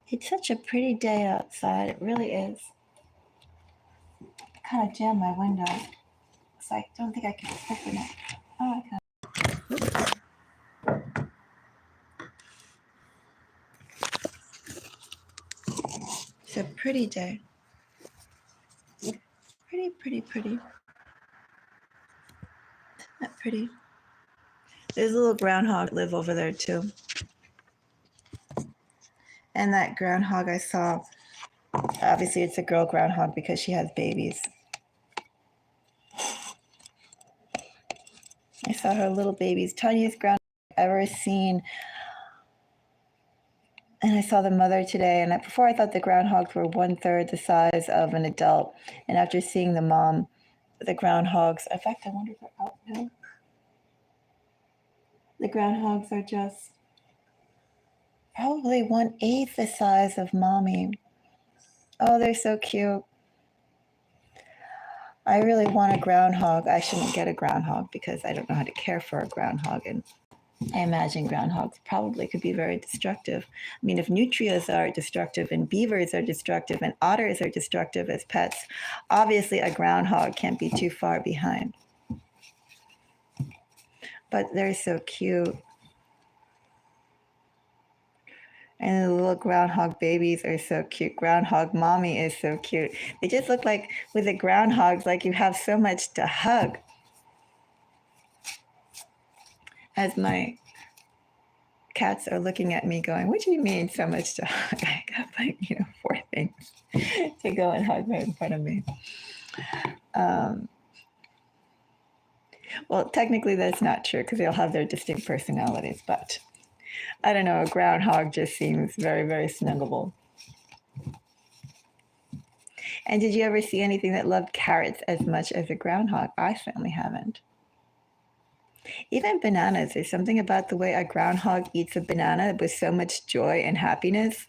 It's such a pretty day outside. It really is. I kind of jammed my window. So I don't think I can open it. Oh, I can. It's a pretty day. Pretty, pretty, pretty. Not pretty. There's a little groundhog live over there too. And that groundhog I saw, obviously it's a girl groundhog because she has babies. I saw her little babies, tiniest groundhog I've ever seen. And I saw the mother today, and before I thought the groundhogs were 1/3 the size of an adult. And after seeing the mom, the groundhogs, in fact, I wonder if they're out now. The groundhogs are just probably 1/8 the size of mommy. Oh, they're so cute. I really want a groundhog. I shouldn't get a groundhog because I don't know how to care for a groundhog. And I imagine groundhogs probably could be very destructive. I mean, if nutrias are destructive and beavers are destructive and otters are destructive as pets, obviously a groundhog can't be too far behind. But they're so cute. And the little groundhog babies are so cute. Groundhog mommy is so cute. They just look like, with the groundhogs, like you have so much to hug. As my cats are looking at me going, what do you mean so much to hug? I got like, 4 things to go and hug right in front of me. Well, technically that's not true because they'll have their distinct personalities, but I don't know, a groundhog just seems very, very snuggable. And did you ever see anything that loved carrots as much as a groundhog? I certainly haven't. Even bananas, there's something about the way a groundhog eats a banana with so much joy and happiness.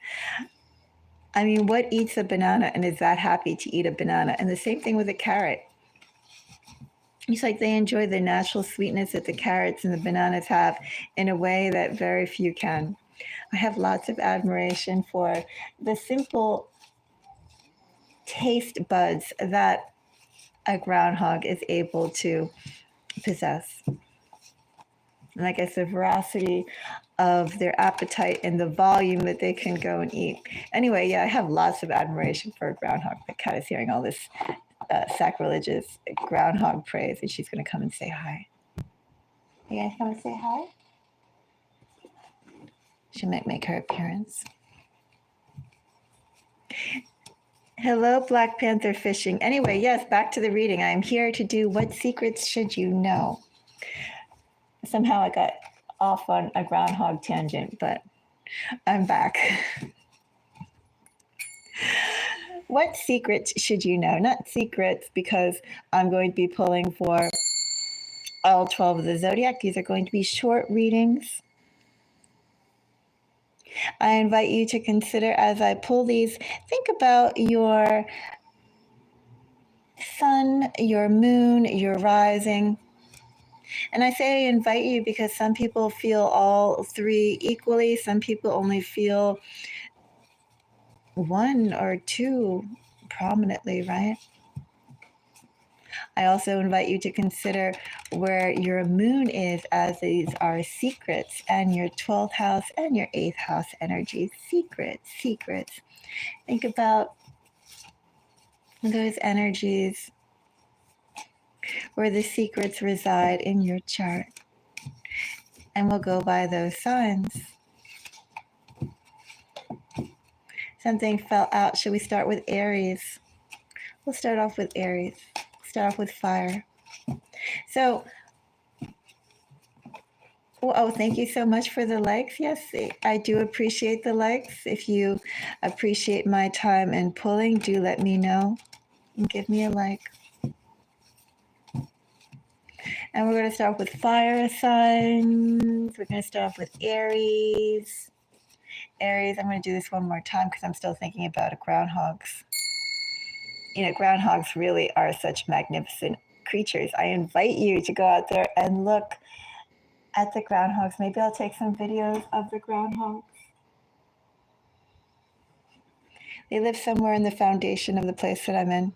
I mean, what eats a banana and is that happy to eat a banana? And the same thing with a carrot. It's like they enjoy the natural sweetness that the carrots and the bananas have in a way that very few can. I have lots of admiration for the simple taste buds that a groundhog is able to possess. And I guess the veracity of their appetite and the volume that they can go and eat. Anyway, yeah, I have lots of admiration for a groundhog. The cat is hearing all this sacrilegious groundhog praise, and she's going to come and say hi. You guys come and say hi? She might make her appearance. Hello, Black Panther Fishing. Anyway, yes, back to the reading. I'm here to do What Secrets Should You Know? Somehow I got off on a groundhog tangent, but I'm back. What secrets should you know? Not secrets, because I'm going to be pulling for all 12 of the zodiac. These are going to be short readings. I invite you to consider, as I pull these, think about your sun, your moon, your rising. And I say I invite you because some people feel all three equally. Some people only feel one or two prominently, right? I also invite you to consider where your moon is, as these are secrets, and your 12th house and your 8th house energy. Secrets. Think about those energies where the secrets reside in your chart. And we'll go by those signs. Something fell out. Should we start with Aries? We'll start off with Aries. Start off with fire. So, oh, thank you so much for the likes. Yes, I do appreciate the likes. If you appreciate my time and pulling, do let me know and give me a like. And we're going to start off with fire signs. We're going to start off with Aries. Aries, I'm going to do this one more time because I'm still thinking about groundhogs. Groundhogs really are such magnificent creatures. I invite you to go out there and look at the groundhogs. Maybe I'll take some videos of the groundhogs. They live somewhere in the foundation of the place that I'm in.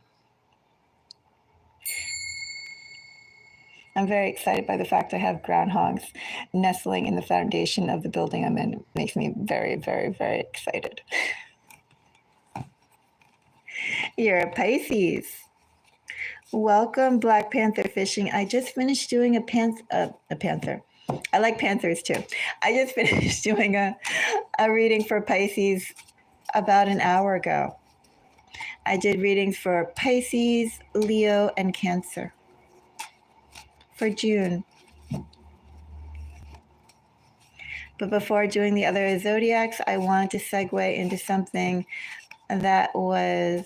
I'm very excited by the fact I have groundhogs nestling in the foundation of the building I'm in. It makes me very, very, very excited. You're a Pisces. Welcome, Black Panther Fishing. I just finished doing a panther. I like panthers too. I just finished doing a reading for Pisces about an hour ago. I did readings for Pisces, Leo, and Cancer for June. But before doing the other zodiacs, I wanted to segue into something that was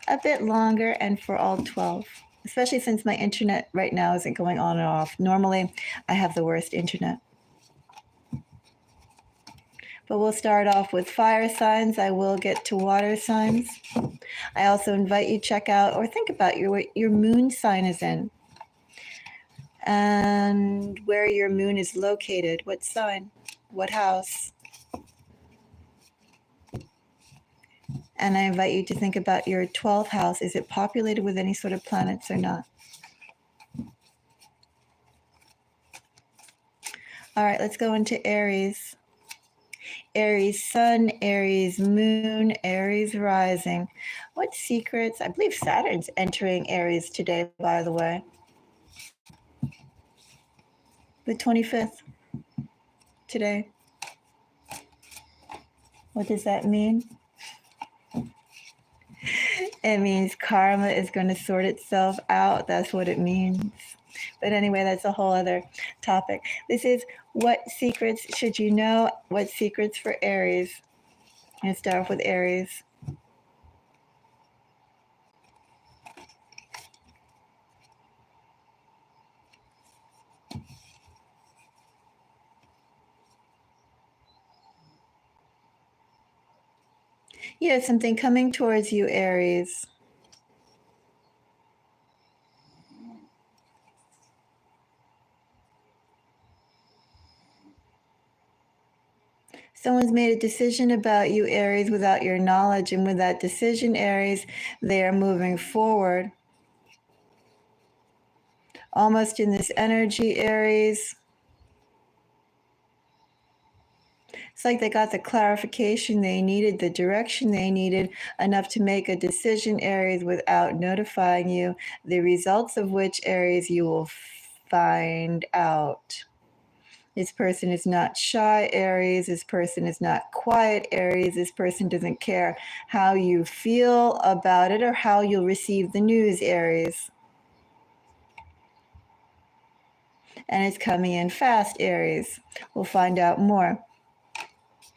a bit longer and for all 12, especially since my internet right now isn't going on and off. Normally, I have the worst internet. But we'll start off with fire signs. I will get to water signs. I also invite you to check out or think about what your moon sign is in and where your moon is located. What sign? What house? And I invite you to think about your 12th house. Is it populated with any sort of planets or not? All right, let's go into Aries. Aries sun, Aries moon, Aries rising. What secrets? I believe Saturn's entering Aries today, by the way. The 25th today. What does that mean? It means karma is going to sort itself out. That's what it means. But anyway, that's a whole other topic. This is what secrets should you know? What secrets for Aries? I'm going to start off with Aries. You have something coming towards you, Aries. Someone's made a decision about you, Aries, without your knowledge. And with that decision, Aries, they are moving forward. Almost in this energy, Aries. It's like they got the clarification they needed, the direction they needed, enough to make a decision, Aries, without notifying you, the results of which, Aries, you will find out. This person is not shy, Aries. This person is not quiet, Aries. This person doesn't care how you feel about it or how you'll receive the news, Aries. And it's coming in fast, Aries. We'll find out more.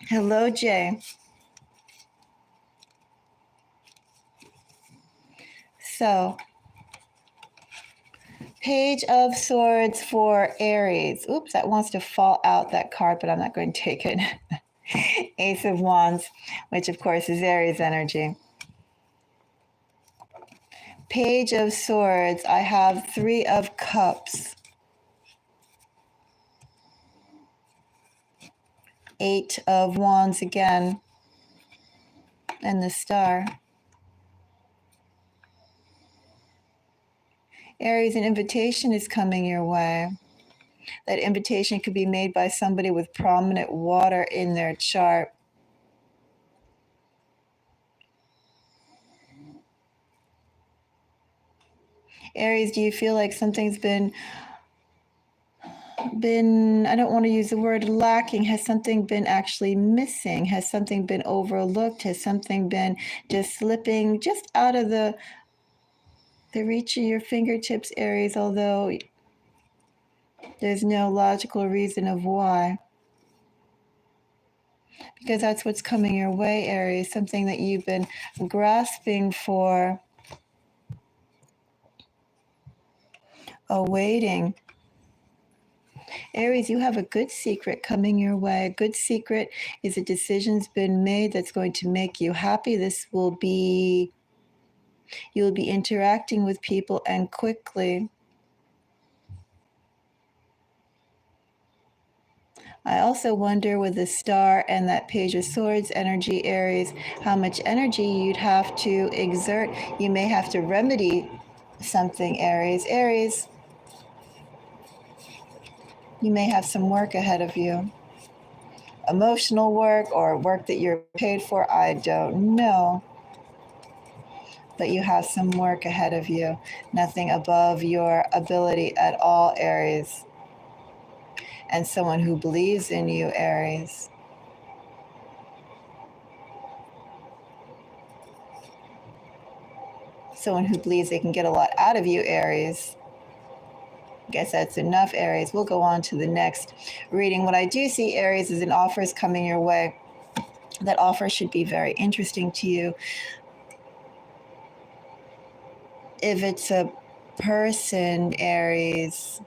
Hello, Jay. So, Page of Swords for Aries. Oops, that wants to fall out, that card, but I'm not going to take it. Ace of Wands, which of course is Aries energy. Page of Swords, I have Three of Cups. Eight of Wands again, and the Star. Aries, an invitation is coming your way. That invitation could be made by somebody with prominent water in their chart. Aries, do you feel like something's been, I don't want to use the word lacking, has something been actually missing? Has something been overlooked? Has something been just slipping just out of the reach of your fingertips, Aries, although there's no logical reason of why? Because that's what's coming your way, Aries, something that you've been grasping for, awaiting. Aries, you have a good secret coming your way. A good secret is a decision's been made that's going to make you happy. This will be, you'll be interacting with people and quickly. I also wonder with the star and that page of swords energy, Aries, how much energy you'd have to exert. You may have to remedy something, Aries. Aries, you may have some work ahead of you. Emotional work or work that you're paid for, I don't know. But you have some work ahead of you. Nothing above your ability at all, Aries. And someone who believes in you, Aries. Someone who believes they can get a lot out of you, Aries. Guess that's enough, Aries. We'll go on to the next reading. What I do see, Aries, is an offer is coming your way. That offer should be very interesting to you. If it's a person, Aries,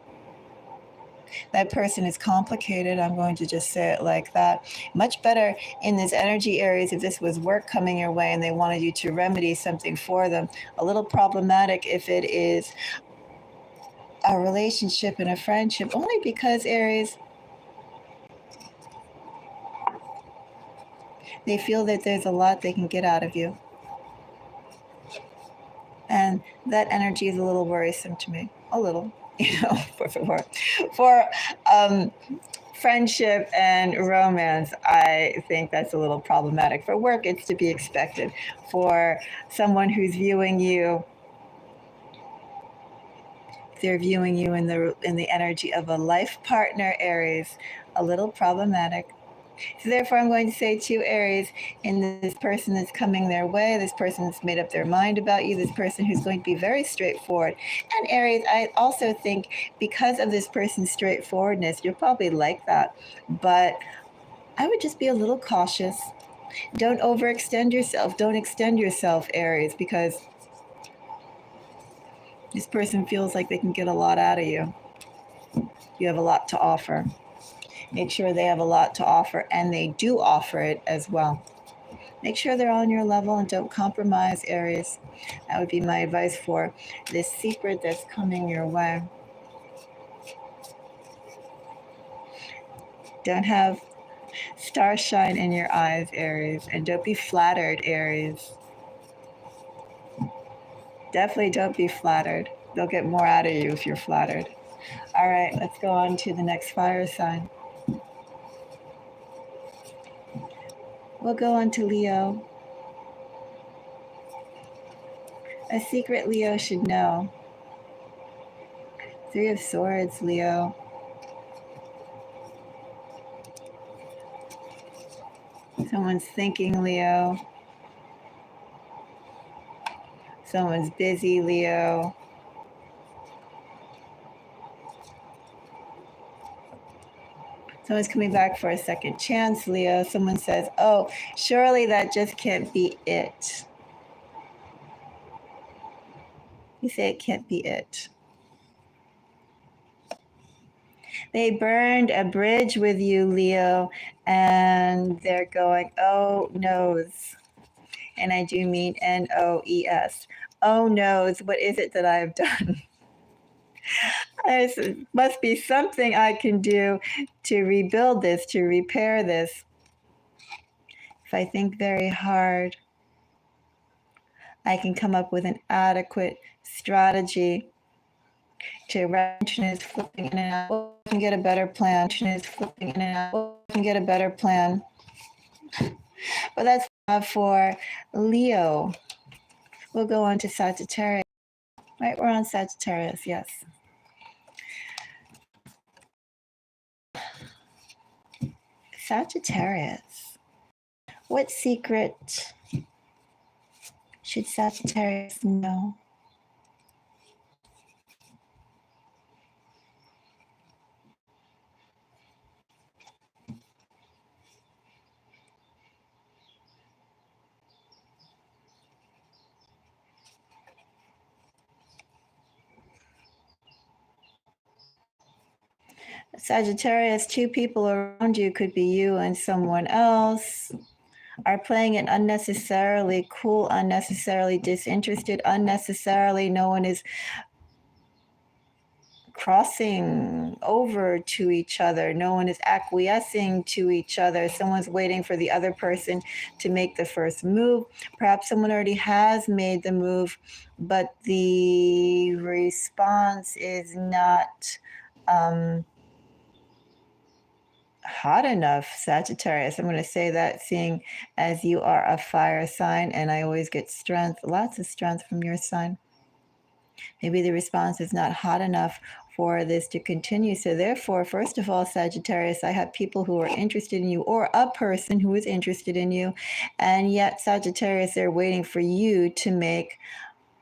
that person is complicated. I'm going to just say it like that. Much better in this energy, Aries, if this was work coming your way and they wanted you to remedy something for them. A little problematic if it is a relationship and a friendship, only because, Aries, they feel that there's a lot they can get out of you. And that energy is a little worrisome to me. A little, for friendship and romance, I think that's a little problematic. For work, it's to be expected. For someone who's viewing you, they're viewing you in the energy of a life partner, Aries, a little problematic. So therefore, I'm going to say to Aries, in this person that's coming their way, this person that's made up their mind about you, this person who's going to be very straightforward. And Aries, I also think because of this person's straightforwardness, you're probably like that. But I would just be a little cautious. Don't overextend yourself. Don't extend yourself, Aries, because this person feels like they can get a lot out of you. You have a lot to offer. Make sure they have a lot to offer, and they do offer it as well. Make sure they're on your level and don't compromise, Aries. That would be my advice for this secret that's coming your way. Don't have starshine in your eyes, Aries, and don't be flattered, Aries. Definitely don't be flattered. They'll get more out of you if you're flattered. All right, let's go on to the next fire sign. We'll go on to Leo. A secret Leo should know. Three of Swords, Leo. Someone's thinking, Leo. Someone's busy, Leo. Someone's coming back for a second chance, Leo. Someone says, oh, surely that just can't be it. You say it can't be it. They burned a bridge with you, Leo, and they're going, oh, noes. And I do mean N-O-E-S. Oh, noes, what is it that I've done? There must be something I can do to rebuild this, to repair this. If I think very hard, I can come up with an adequate strategy to is flipping in and out. I can get a better plan. Is flipping in and out. I can get a better plan. But that's for Leo. We'll go on to Sagittarius. Right, we're on Sagittarius, yes. Sagittarius. What secret should Sagittarius know? Sagittarius, two people around you, could be you and someone else, are playing it unnecessarily cool, unnecessarily disinterested, unnecessarily. No one is crossing over to each other. No one is acquiescing to each other. Someone's waiting for the other person to make the first move. Perhaps someone already has made the move, but the response is not hot enough, Sagittarius. I'm going to say that, seeing as you are a fire sign, and I always get strength, lots of strength from your sign. Maybe the response is not hot enough for this to continue. So therefore, first of all, Sagittarius, I have people who are interested in you, or a person who is interested in you, and yet Sagittarius, they're waiting for you to make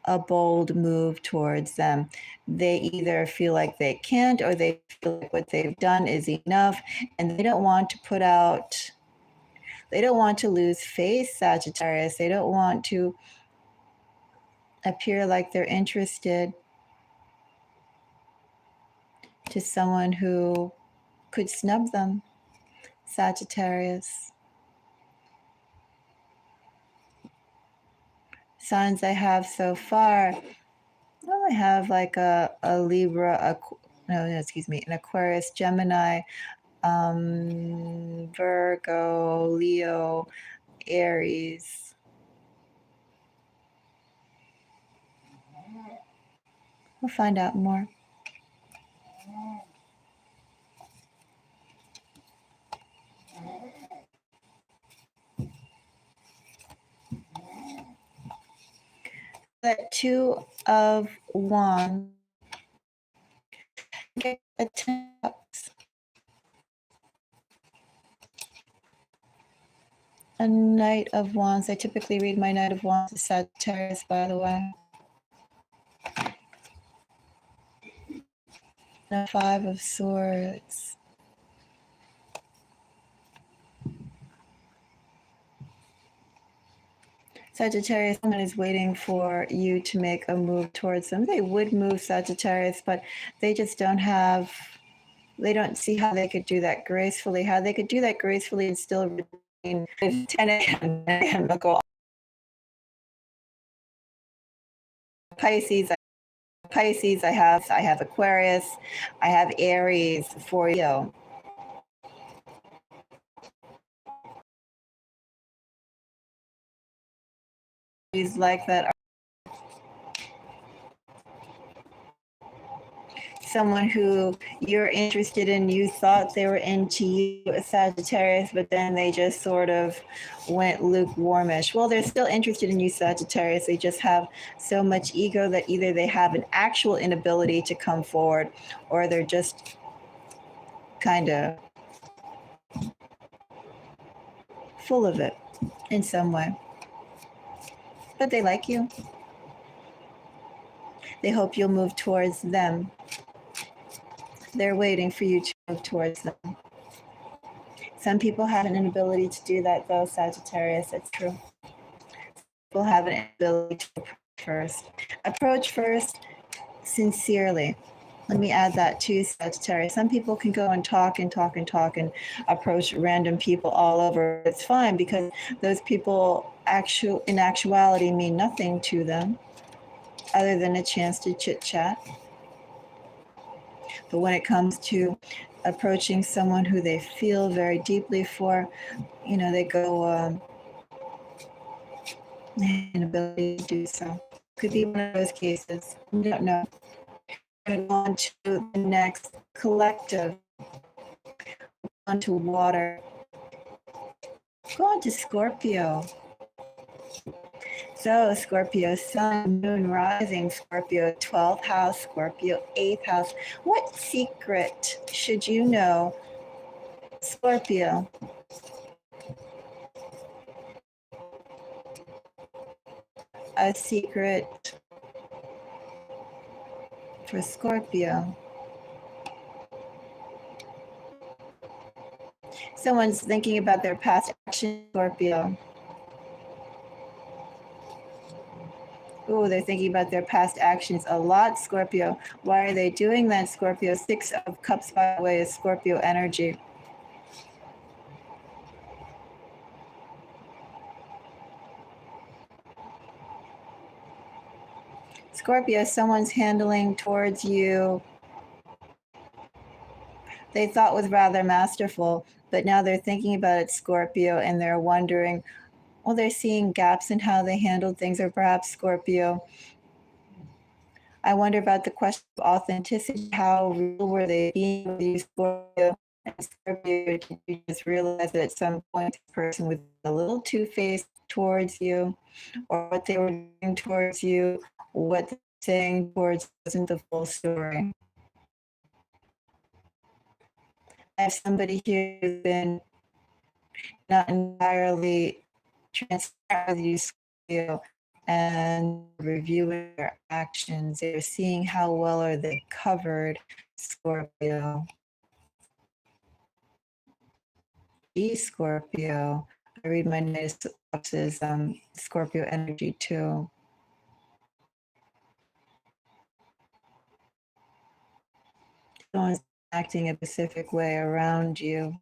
a bold move towards them. They either feel like they can't, or they feel like what they've done is enough, and they don't want to lose face, Sagittarius. They don't want to appear like they're interested to someone who could snub them, Sagittarius. Signs I have so far, well, I have like a Libra, an Aquarius, Gemini, Virgo, Leo, Aries. We'll find out more. That Two of Wands. Get a 10 of Cups. A Knight of Wands. I typically read my Knight of Wands to Sagittarius, by the way. A Five of Swords. Sagittarius, someone is waiting for you to make a move towards them. They would move, Sagittarius, but they just don't see how they could do that gracefully. How they could do that gracefully and still remain with 10 a.m. Pisces, I have Aquarius, I have Aries for you. Like that, someone who you're interested in, you thought they were into you, a Sagittarius, but then they just sort of went lukewarmish. Well, they're still interested in you, Sagittarius. They just have so much ego that either they have an actual inability to come forward, or they're just kind of full of it in some way. But they like you. They hope you'll move towards them. They're waiting for you to move towards them. Some people have an inability to do that, though, Sagittarius. That's true. People have an inability to approach first sincerely. Let me add that too, Sagittarius. Some people can go and talk and approach random people all over. It's fine, because those people in actuality mean nothing to them other than a chance to chit chat. But when it comes to approaching someone who they feel very deeply for, they go inability to do so. Could be one of those cases. We don't know. We're going to go on to the next collective. On to water. Go on to Scorpio. So Scorpio, Sun, Moon, Rising, Scorpio, 12th house, Scorpio, 8th house. What secret should you know, Scorpio? A secret for Scorpio. Someone's thinking about their past action, Scorpio. Oh, they're thinking about their past actions a lot, Scorpio. Why are they doing that, Scorpio? 6 of Cups, by the way, is Scorpio energy. Scorpio, someone's handling towards you they thought was rather masterful, but now they're thinking about it, Scorpio, and they're wondering, well, they're seeing gaps in how they handled things, or perhaps Scorpio. I wonder about the question of authenticity. How real were they being with you, Scorpio? And Scorpio, did you just realize that at some point this person was a little two-faced towards you, or what they were doing towards you, what they're saying towards you wasn't the full story? I have somebody here who's been not entirely transparent with you, Scorpio, and reviewing their actions. They're seeing how well are they covered, Scorpio. Scorpio. I read my Knight of Cups as Scorpio energy too. Someone's acting a specific way around you.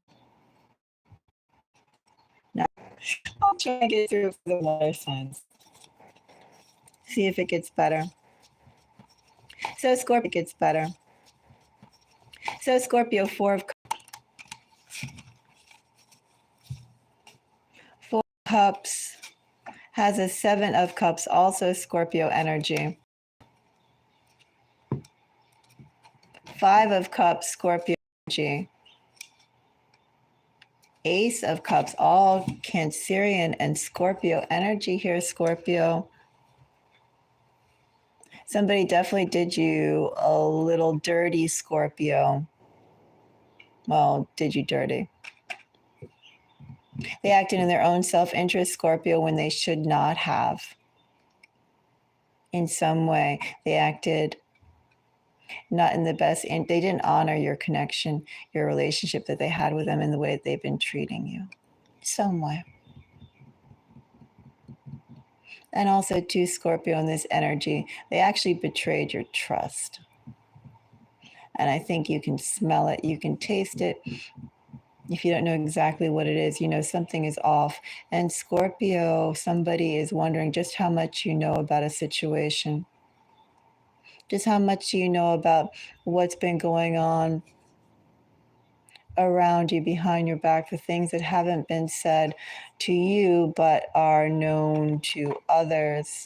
Now, I'm trying to get through for the water signs. See if it gets better. So Scorpio gets better. So Scorpio, Four of Cups has a Seven of Cups, also Scorpio energy. Five of Cups, Scorpio energy. Ace of Cups, all Cancerian and Scorpio energy here, Scorpio. Somebody definitely did you a little dirty, Scorpio. Well, did you dirty? They acted in their own self-interest, Scorpio, when they should not have. In some way, they acted not in the best, and they didn't honor your connection, your relationship that they had with them in the way that they've been treating you. Some way. And also, too, Scorpio, in this energy, they actually betrayed your trust. And I think you can smell it, you can taste it. If you don't know exactly what it is, you know something is off. And Scorpio, somebody is wondering just how much you know about a situation. Just how much you know about what's been going on around you, behind your back, the things that haven't been said to you but are known to others.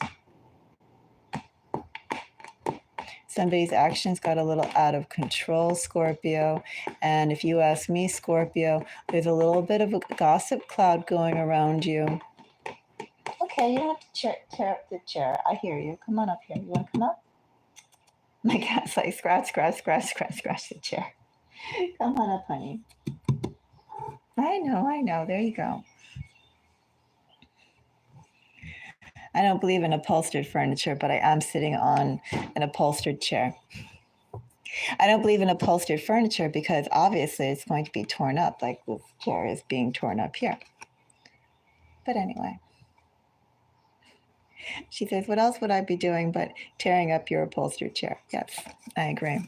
Somebody's actions got a little out of control, Scorpio. And if you ask me, Scorpio, there's a little bit of a gossip cloud going around you. Okay, you don't have to tear up the chair. I hear you. Come on up here. You want to come up? My cat's like scratch, scratch, scratch, scratch, scratch the chair. Come on up, honey. I know. There you go. I don't believe in upholstered furniture, but I am sitting on an upholstered chair. I don't believe in upholstered furniture because obviously it's going to be torn up, like this chair is being torn up here. But anyway, she says, what else would I be doing but tearing up your upholstered chair? Yes, I agree.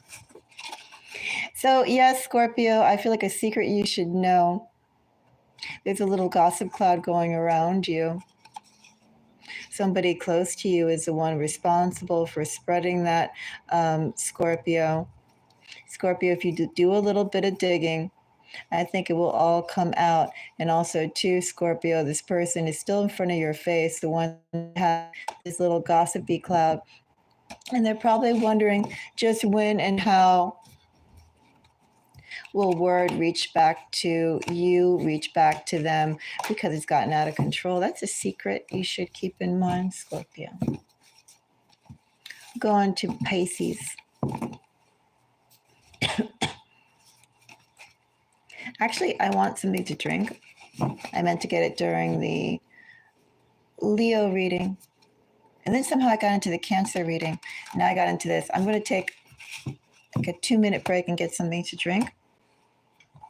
So yes, Scorpio, I feel like a secret you should know. There's a little gossip cloud going around you. Somebody close to you is the one responsible for spreading that, Scorpio. Scorpio, if you do a little bit of digging, I think it will all come out. And also, too, Scorpio, this person is still in front of your face, the one that has this little gossipy cloud. And they're probably wondering just when and how will word reach back to you, reach back to them, because it's gotten out of control. That's a secret you should keep in mind, Scorpio. Go on to Pisces. Actually, I want something to drink. I meant to get it during the Leo reading. And then somehow I got into the Cancer reading. Now I got into this. I'm going to take like a 2-minute break and get something to drink.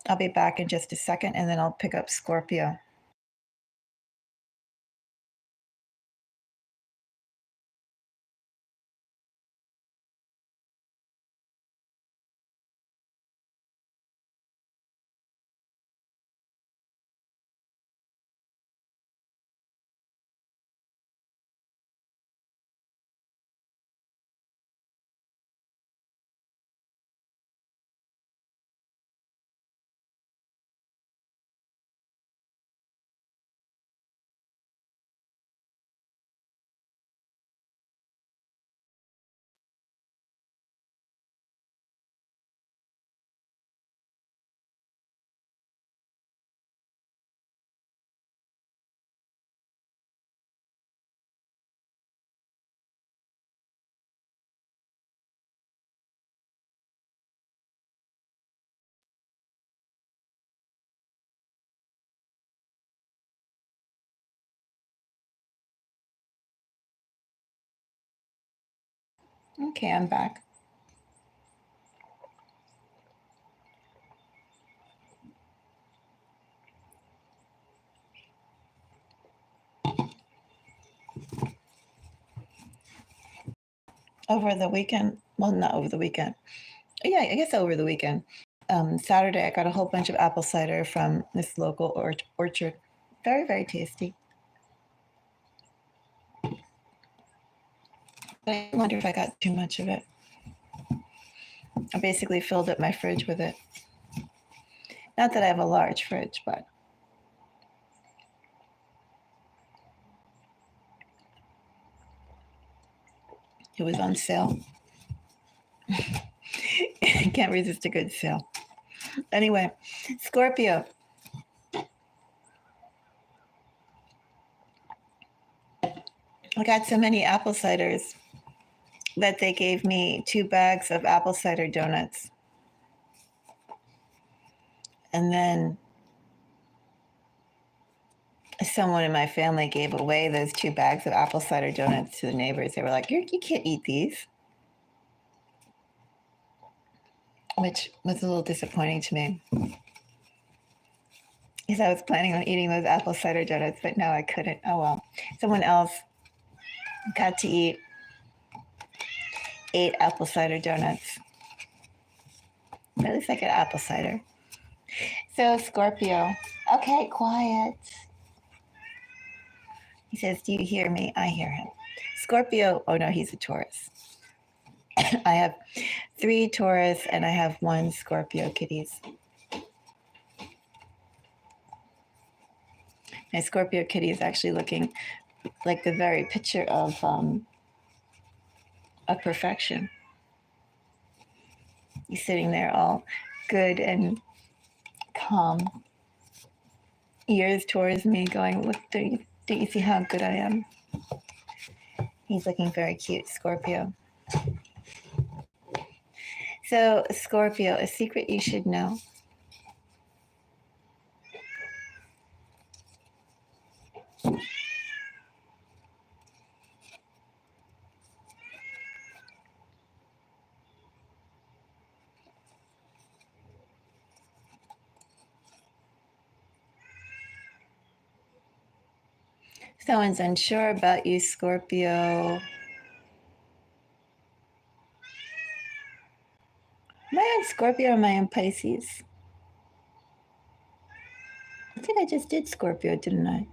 I'll be back in just a second, and then I'll pick up Scorpio. Okay, I'm back. Over the weekend, well, not over the weekend. Yeah, I guess over the weekend. Saturday, I got a whole bunch of apple cider from this local orchard. Very, very tasty. But I wonder if I got too much of it. I basically filled up my fridge with it. Not that I have a large fridge, but it was on sale. Can't resist a good sale. Anyway, Scorpio. I got so many apple ciders that they gave me 2 bags of apple cider donuts. And then someone in my family gave away those 2 bags of apple cider donuts to the neighbors. They were like, you can't eat these, which was a little disappointing to me because I was planning on eating those apple cider donuts, but no, I couldn't. Oh well. Someone else got to eat 8 apple cider donuts. At least I get apple cider. So, Scorpio. Okay, quiet. He says, do you hear me? I hear him. Scorpio. Oh no, he's a Taurus. I have 3 Taurus and I have 1 Scorpio kitties. My Scorpio kitty is actually looking like the very picture of perfection. He's sitting there all good and calm, ears towards me, going, look, don't you see how good I am? He's looking very cute, Scorpio. So, Scorpio, a secret you should know. Someone's unsure about you, Scorpio. Am I on Scorpio or am I on Pisces? I think I just did Scorpio, didn't I?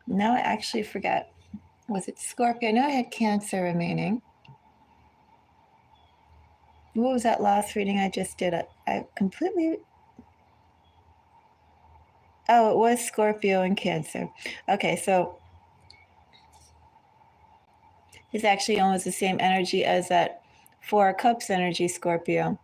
Now I actually forget. Was it Scorpio? I know I had Cancer remaining. What was that last reading I just did? I completely. Oh, it was Scorpio and Cancer. Okay, so it's actually almost the same energy as that 4 of Cups energy, Scorpio.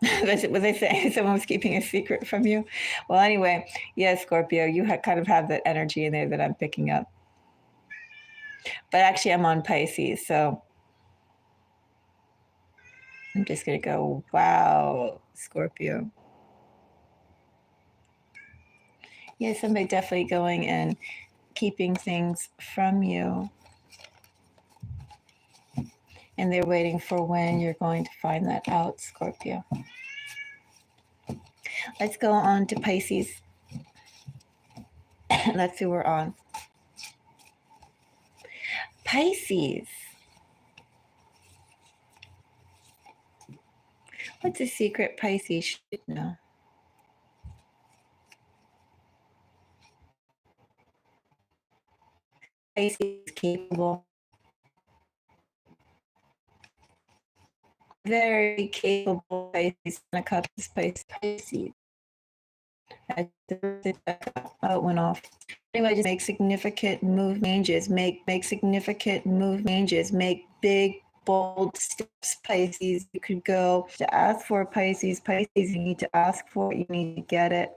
Was I saying someone was keeping a secret from you? Well, anyway, yeah, Scorpio, you kind of have that energy in there that I'm picking up. But actually, I'm on Pisces, so I'm just going to go, wow, Scorpio. Yeah, somebody definitely going and keeping things from you. And they're waiting for when you're going to find that out, Scorpio. Let's go on to Pisces. Let's see who we're on. Pisces. What's a secret Pisces should know? Pisces capable. Very capable Pisces. A cup is Pisces. Oh, it went off. Anyway, just make significant move changes. Make significant move changes. Make big, bold steps, Pisces. You could go to ask for Pisces. Pisces, you need to ask for it. You need to get it.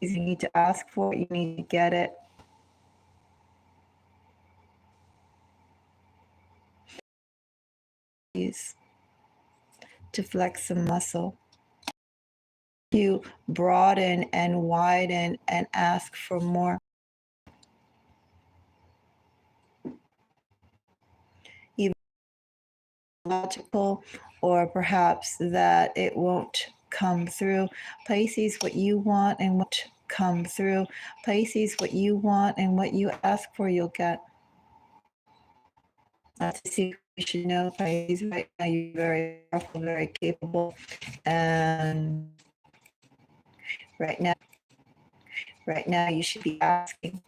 You need to ask for it. You need to get it. To flex some muscle. You broaden and widen and ask for more. logical, or perhaps that it won't come through. Pisces, what you want and what come through. Pisces, what you want and what you ask for, you'll get. That's a secret you should know, Pisces. Right now, you're very powerful, very capable, and right now, you should be asking,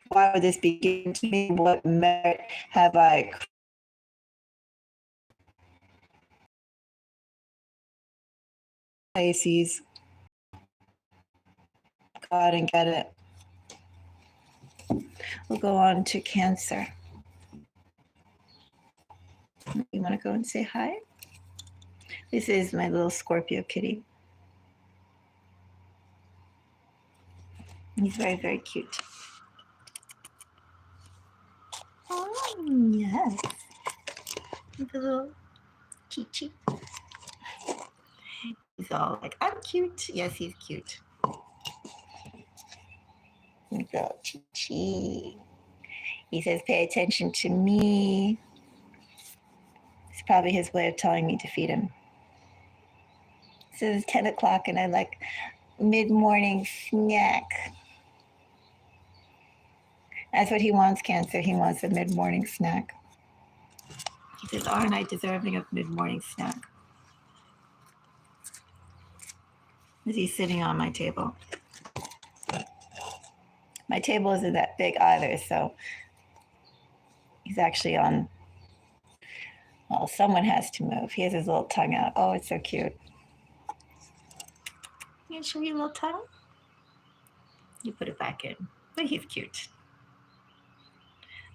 why would this be given to me? What merit have I? Pisces, go out and get it. We'll go on to Cancer. You want to go and say hi? This is my little Scorpio kitty. He's very, very cute. Oh, yes. The little Chi-Chi. He's all like, I'm cute. Yes, he's cute. Girl, Chi-Chi. He says, pay attention to me. It's probably his way of telling me to feed him. So it's 10 o'clock and I like mid-morning snack. That's what he wants, Cancer. He wants a mid-morning snack. He says, aren't I deserving of mid-morning snack? Is he sitting on my table? My table isn't that big either, so he's actually on. Well, someone has to move. He has his little tongue out. Oh, it's so cute. You show your little tongue? You put it back in. But he's cute.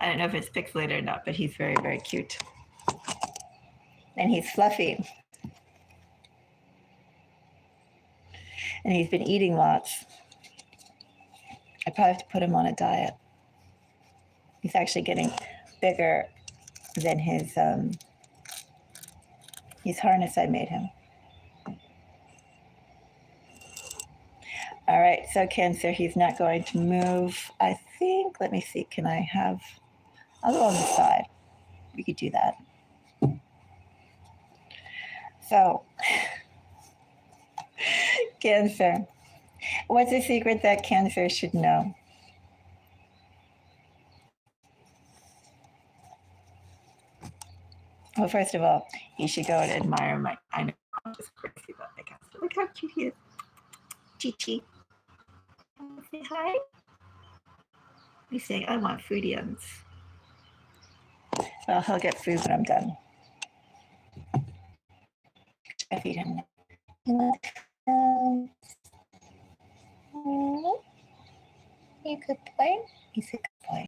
I don't know if it's pixelated or not, but he's very, very cute. And he's fluffy. And he's been eating lots. I probably have to put him on a diet. He's actually getting bigger than his harness I made him. All right, so Cancer, he's not going to move. I think, let me see, can I have, I'll go on the side. We could do that. So, Cancer, what's a secret that Cancer should know? Well, first of all, you should go and admire my, I know, I'm just crazy about my Cancer. Look how cute he is. Chi-Chi. Say hi. He's saying, I want foodiums. Well, he'll get food when I'm done. I feed him. You good boy? He's a good boy.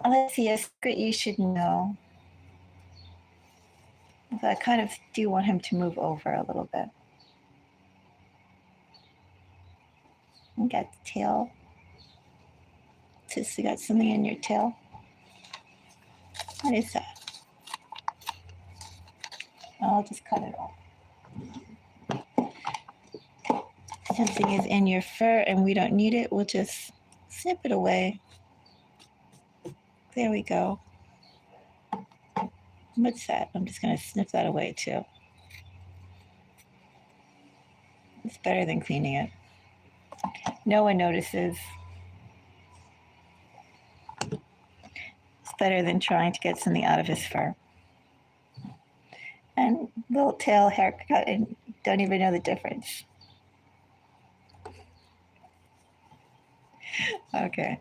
Let's see, a secret you should know. I kind of do want him to move over a little bit. You got the tail. Sis, you got something in your tail? What is that? I'll just cut it off. Something is in your fur and we don't need it. We'll just snip it away. There we go. What's that? I'm just going to snip that away too. It's better than cleaning it. No one notices. It's better than trying to get something out of his fur. And little tail haircut and don't even know the difference. Okay.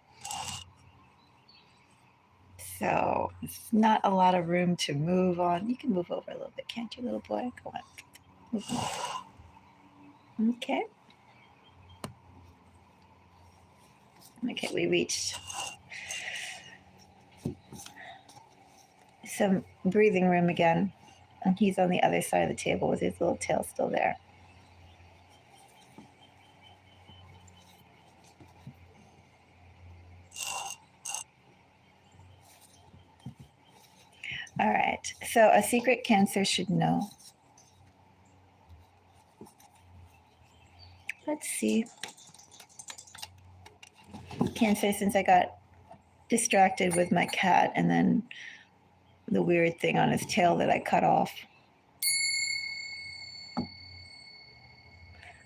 So it's not a lot of room to move on. You can move over a little bit, can't you, little boy? Go on. Move on. Okay. Okay, we reached some breathing room again. And he's on the other side of the table with his little tail still there. All right, so a secret Cancer should know. Let's see. Cancer, since I got distracted with my cat and then the weird thing on his tail that I cut off.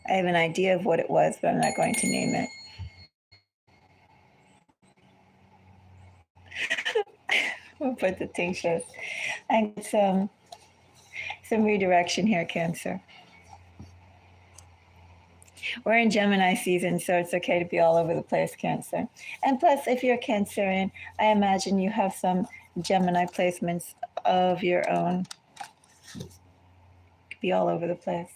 I have an idea of what it was, but I'm not going to name it. We'll put the tinctures. And some redirection here, Cancer. We're in Gemini season, so it's okay to be all over the place, Cancer. And plus, if you're Cancerian, I imagine you have some Gemini placements of your own. Be all over the place.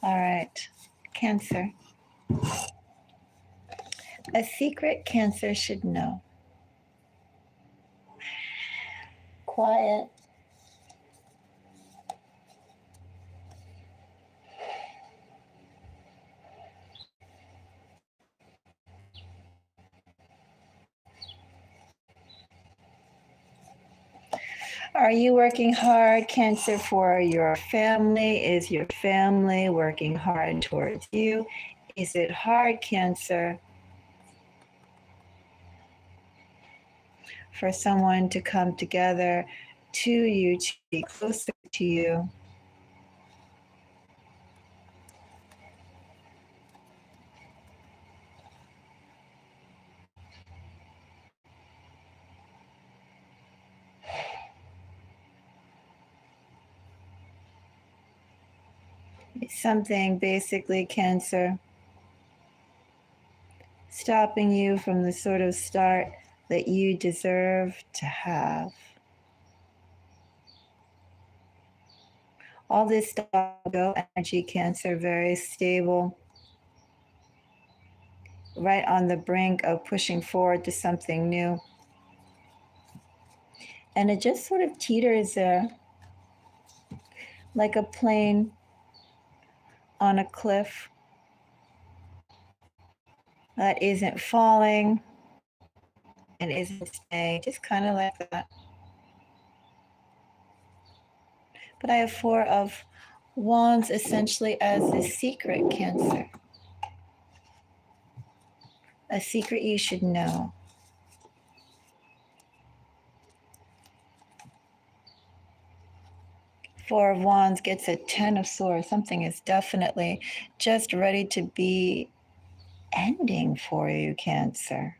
All right, Cancer. A secret Cancer should know. Quiet. Are you working hard, Cancer, for your family? Is your family working hard towards you? Is it hard, Cancer, for someone to come together to you, to be closer to you? It's something basically, Cancer, stopping you from the sort of start that you deserve to have. All this go energy, Cancer, very stable, right on the brink of pushing forward to something new. And it just sort of teeters there, like a plane on a cliff that isn't falling and isn't staying, just kind of like that. But I have 4 of Wands essentially as the secret, Cancer. A secret you should know. 4 of Wands gets a 10 of Swords. Something is definitely just ready to be ending for you, Cancer.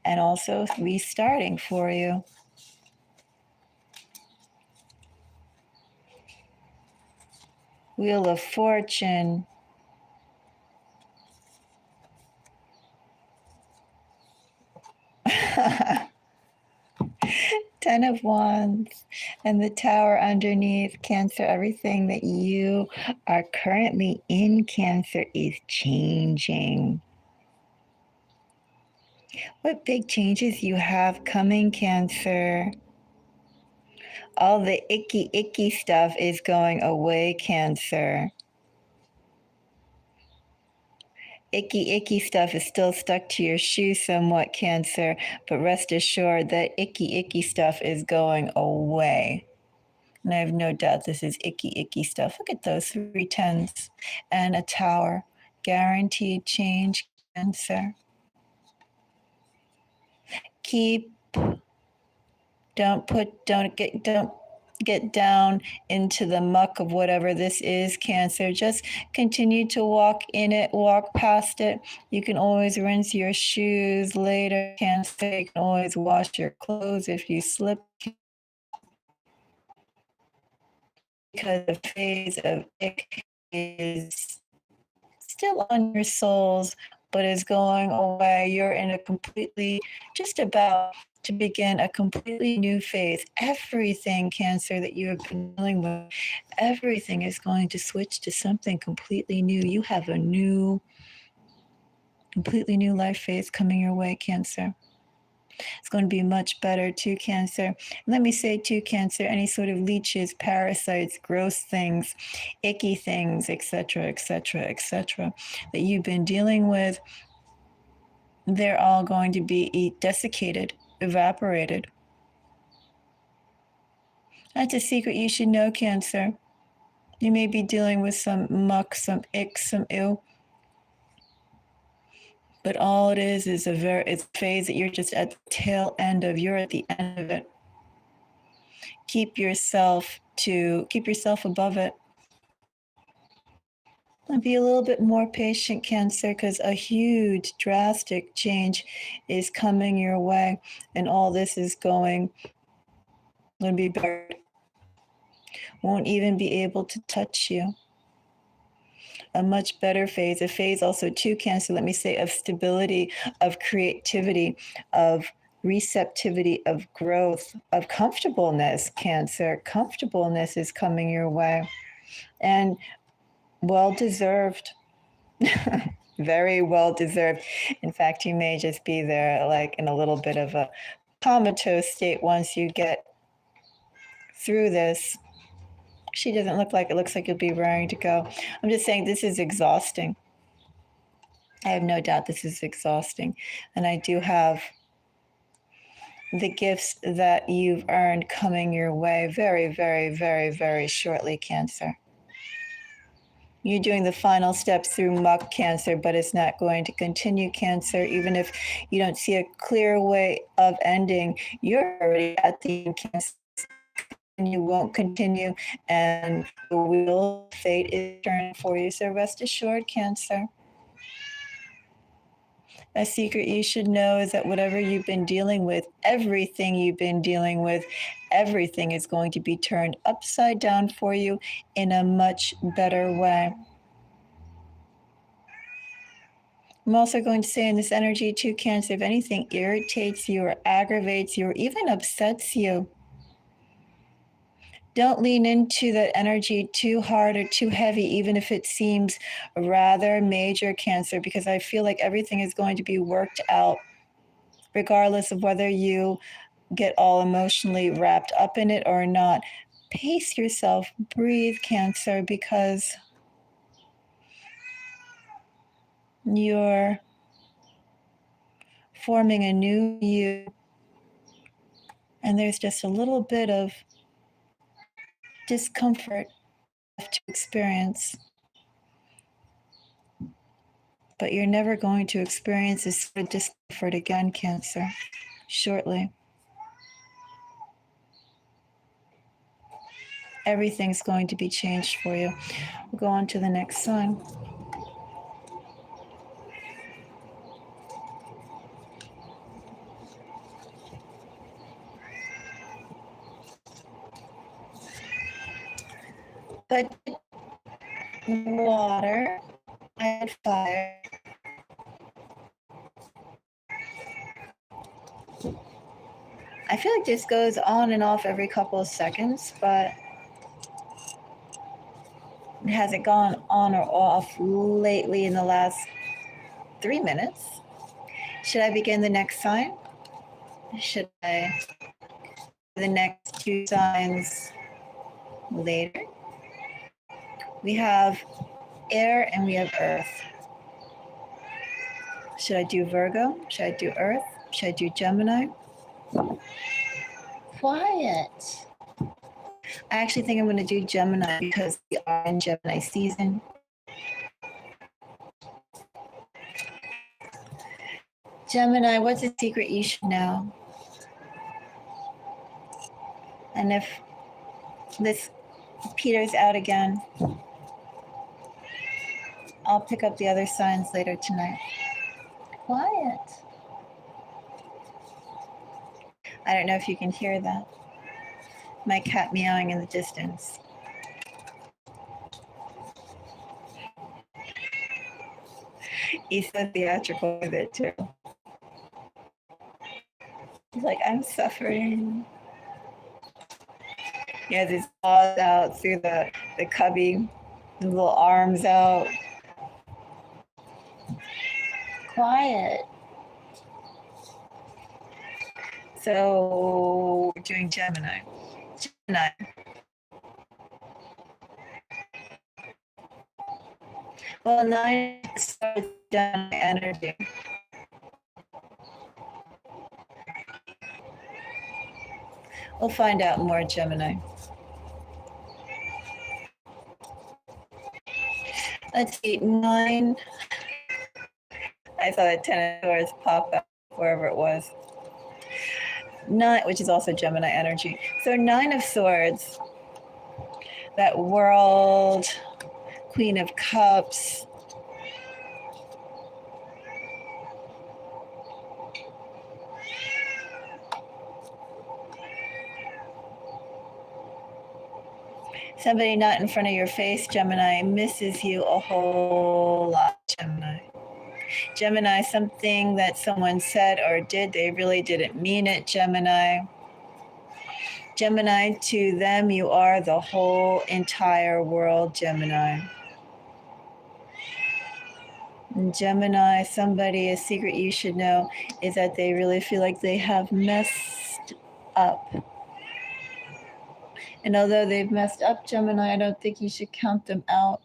And also restarting for you. Wheel of Fortune. Ten of Wands and the Tower underneath, Cancer. Everything that you are currently in, Cancer, is changing. What big changes you have coming, Cancer? All the icky stuff is going away, Cancer. Icky stuff is still stuck to your shoe somewhat, Cancer, but rest assured that icky stuff is going away. And I have no doubt this is icky stuff. Look at those 3 tens and a tower. Guaranteed change, Cancer. Don't get down into the muck of whatever this is, Cancer. Just continue to walk in it, walk past it. You can always rinse your shoes later, Cancer. You can always wash your clothes if you slip, because the phase of ick is still on your souls, but is going away. You're in a completely, just about to begin a completely new phase. Everything, Cancer, that you have been dealing with, everything is going to switch to something completely new. You have a completely new life phase coming your way, Cancer. It's going to be much better too, Cancer. Let me say too, Cancer, any sort of leeches, parasites, gross things, icky things, etc., that you've been dealing with, they're all going to be desiccated, evaporated. That's a secret you should know, Cancer. You may be dealing with some muck, some ick, some ew. But all it is it's a phase that you're just at the tail end of. You're at the end of it. Keep yourself above it. And be a little bit more patient, Cancer, because a huge, drastic change is coming your way, and all this is going to be buried. Won't even be able to touch you. A much better phase, a phase also too, Cancer, let me say, of stability, of creativity, of receptivity, of growth, of comfortableness, Cancer. Comfortableness is coming your way, and well deserved. Very well deserved. In fact, you may just be there like in a little bit of a comatose state once you get through this. She doesn't look like it. Looks like you'll be raring to go. I'm just saying this is exhausting. I have no doubt this is exhausting. And I do have the gifts that you've earned coming your way very, very, very, very shortly, Cancer. You're doing the final steps through muck, Cancer, but it's not going to continue, Cancer. Even if you don't see a clear way of ending, you're already at the end, Cancer, and you won't continue, and the wheel of fate is turning for you. So rest assured, Cancer. A secret you should know is that whatever you've been dealing with, everything you've been dealing with, everything is going to be turned upside down for you in a much better way. I'm also going to say in this energy too, Cancer, if anything irritates you or aggravates you or even upsets you, don't lean into that energy too hard or too heavy, even if it seems rather major, Cancer, because I feel like everything is going to be worked out, regardless of whether you get all emotionally wrapped up in it or not. Pace yourself, breathe, Cancer, because you're forming a new you, and there's just a little bit of discomfort to experience, but you're never going to experience this sort of discomfort again, Cancer, shortly. Everything's going to be changed for you. We'll go on to the next sign. But water and fire. I feel like this goes on and off every couple of seconds, but it hasn't gone on or off lately in the last 3 minutes. Should I begin the next sign? Should I do the next two signs later? We have air and we have earth. Should I do Virgo? Should I do earth? Should I do Gemini? Quiet. I actually think I'm going to do Gemini because we are in Gemini season. Gemini, what's a secret you should know? And if this peters out again, I'll pick up the other signs later tonight. Quiet. I don't know if you can hear that. My cat meowing in the distance. He's so theatrical with it too. He's like, I'm suffering. He has his paws out through the cubby, his little arms out. Quiet. So we're doing Gemini. Gemini. Well, 9 starts down energy. We'll find out more, Gemini. Let's see, 9. I saw the Ten of Swords pop up wherever it was. Nine, which is also Gemini energy. So Nine of Swords, that world, Queen of Cups. Somebody not in front of your face, Gemini, misses you a whole lot, Gemini. Gemini, something that someone said or did, they really didn't mean it, Gemini. Gemini, to them, you are the whole entire world, Gemini. And Gemini, somebody, a secret you should know is that they really feel like they have messed up. And although they've messed up, Gemini, I don't think you should count them out.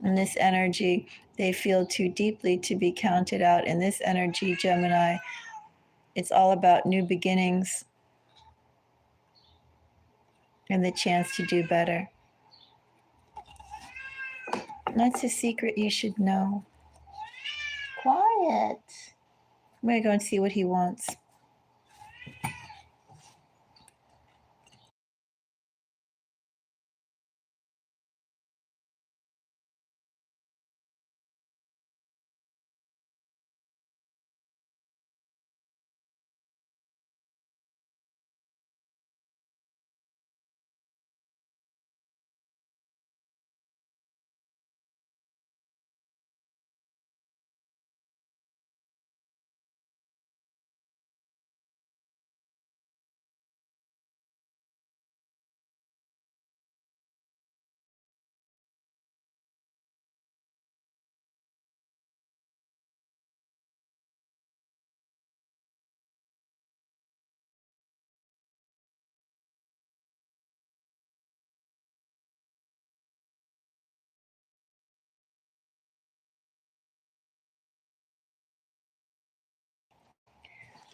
In this energy, they feel too deeply to be counted out. In this energy, Gemini, it's all about new beginnings and the chance to do better. That's a secret you should know. Quiet. I'm going to go and see what he wants.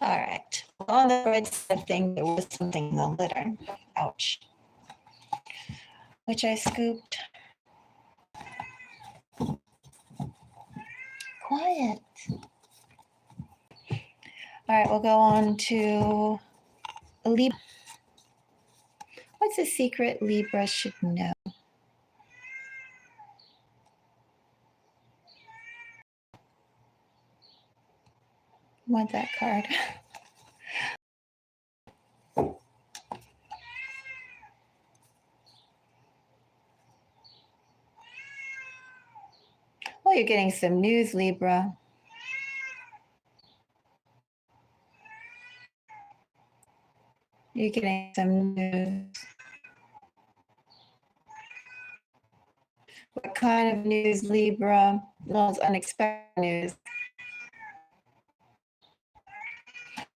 All right. On the right side thing, there was something in the litter. Ouch. Which I scooped. Quiet. All right, we'll go on to Libra. What's a secret Libra should know? Want that card? Well, you're getting some news, Libra. You're getting some news. What kind of news, Libra? Well, it's unexpected news.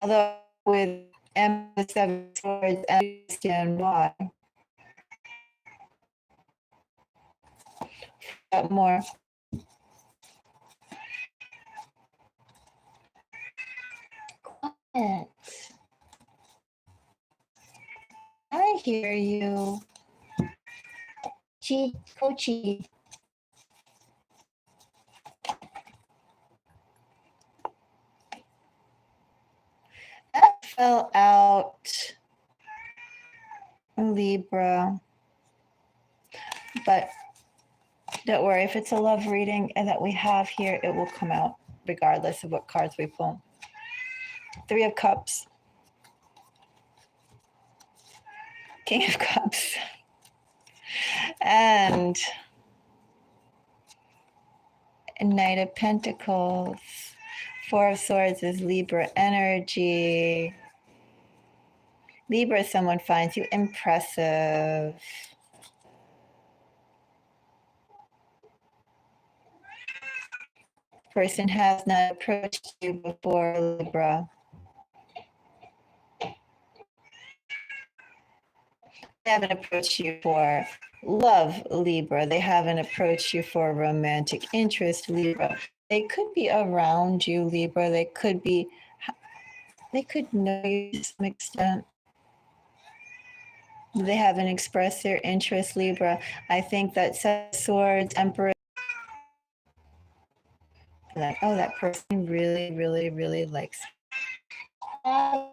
Although with the Seven of Swords, I understand why. Got more. Quiet. I hear you. Coachy. That fell out, Libra. But don't worry, if it's a love reading and that we have here, it will come out regardless of what cards we pull. Three of Cups. King of Cups. And Knight of Pentacles. Four of Swords is Libra energy. Libra, someone finds you impressive. Person has not approached you before, Libra. They haven't approached you for love, Libra. They haven't approached you for romantic interest, Libra. They could be around you, Libra. They could know you to some extent. They haven't expressed their interest, Libra. I think that Seven of Swords, Emperor, Like, oh, that person really, really, really likes quiet.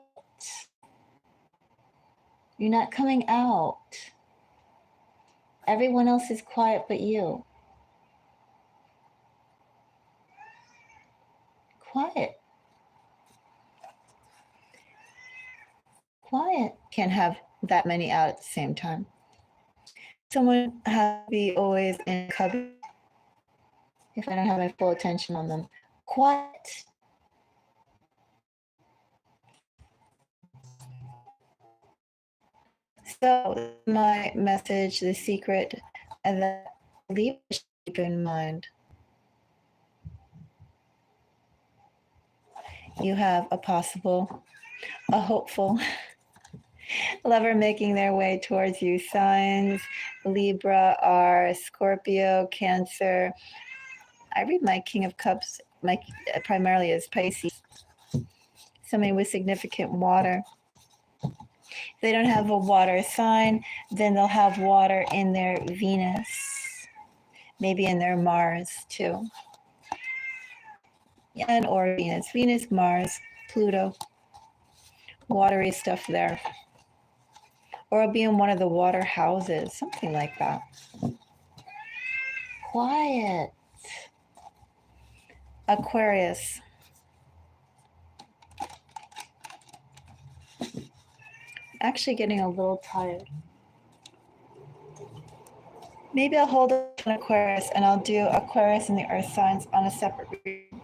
You're not coming out. Everyone else is quiet but you. Quiet. Quiet. Can't have that many out at the same time. Someone has to be always in a cubby if I don't have my full attention on them. Quiet. So my message, the secret, and that Libra should keep in mind. You have a possible, a hopeful lover making their way towards you. Signs Libra are Scorpio, Cancer. I read my King of Cups primarily as Pisces. Somebody with significant water. If they don't have a water sign, then they'll have water in their Venus, maybe in their Mars too. And or Venus, Mars, Pluto, watery stuff there. Or it'll be in one of the water houses, something like that. Quiet. Aquarius. Actually getting a little tired. Maybe I'll hold on Aquarius and I'll do Aquarius and the earth signs on a separate reading.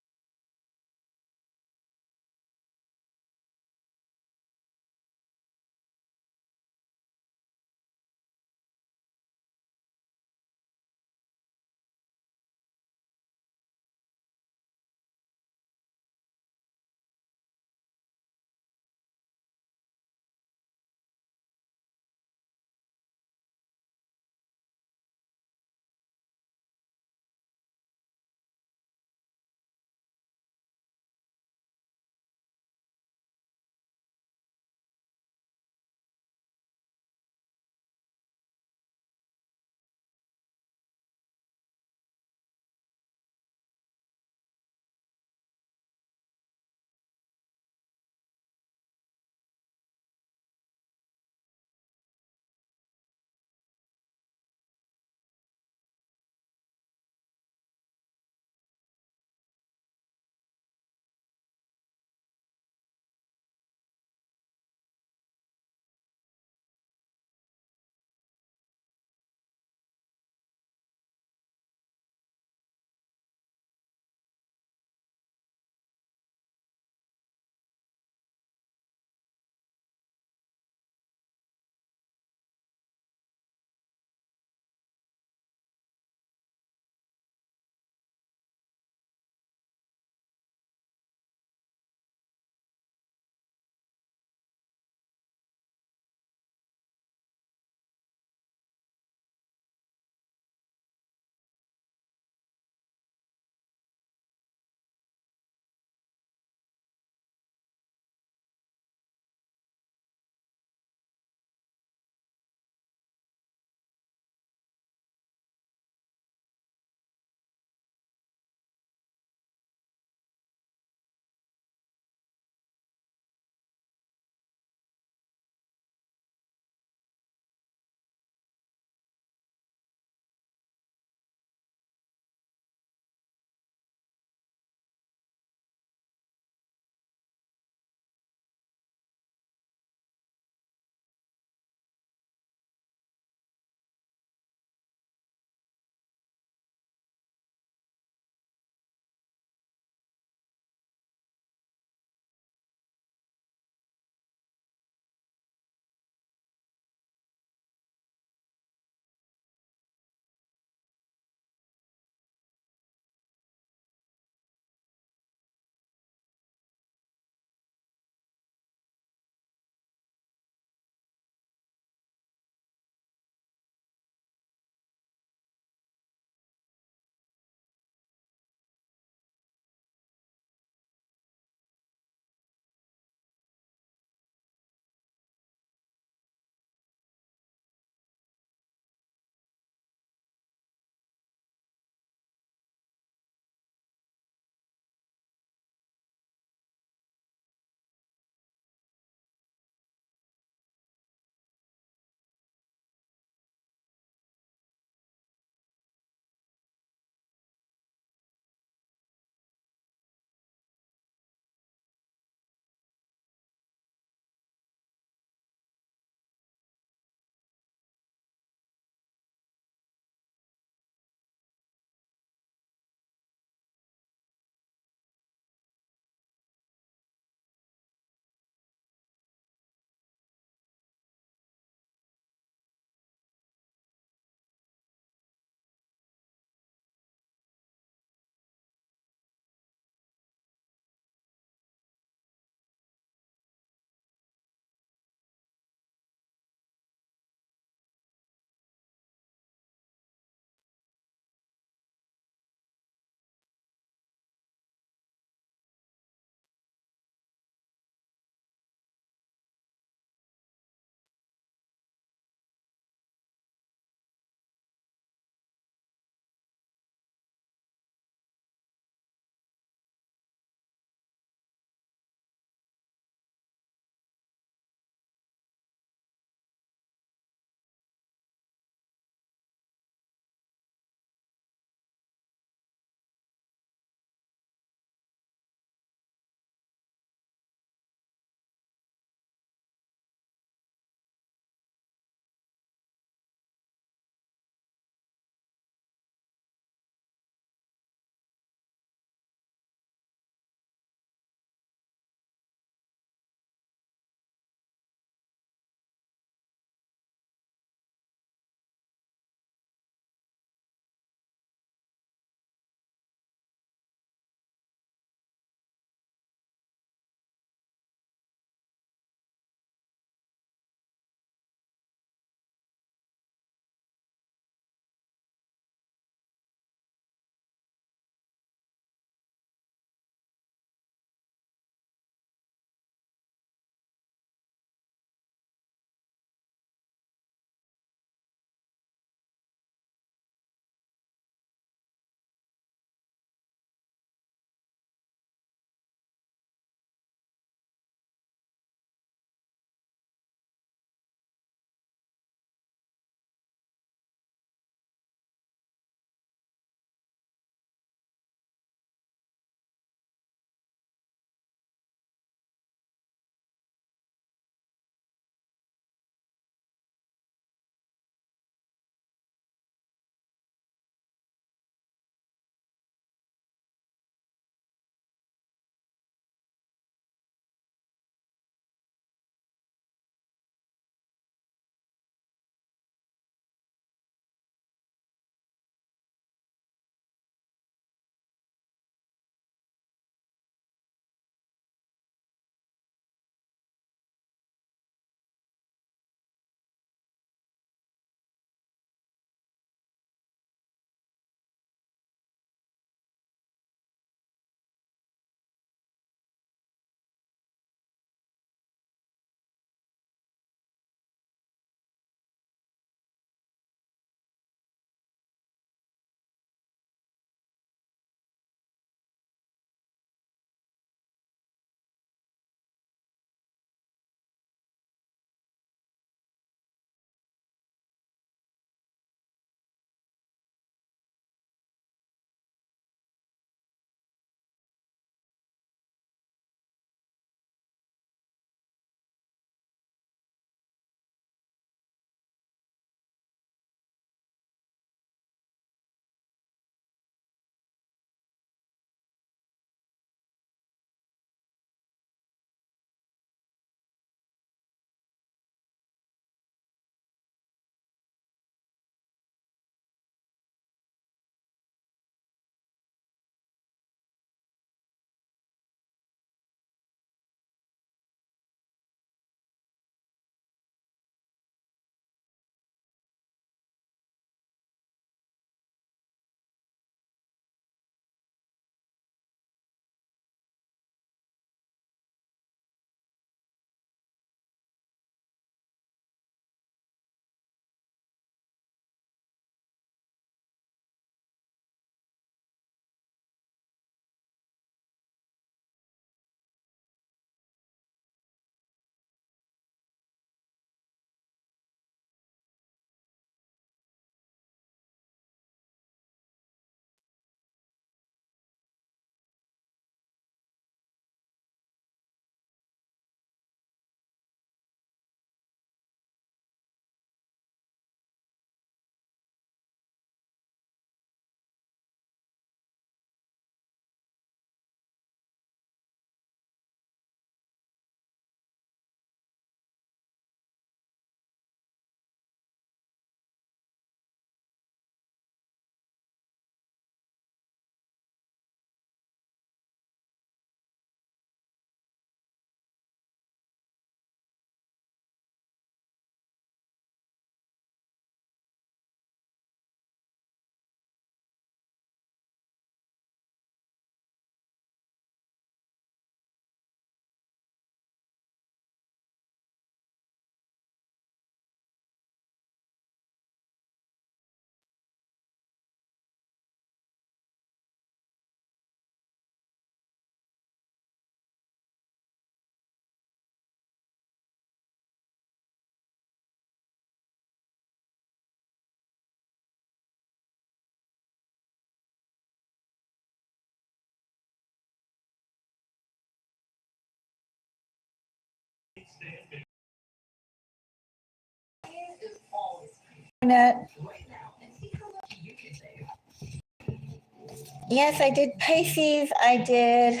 Yes, I did Pisces. I did.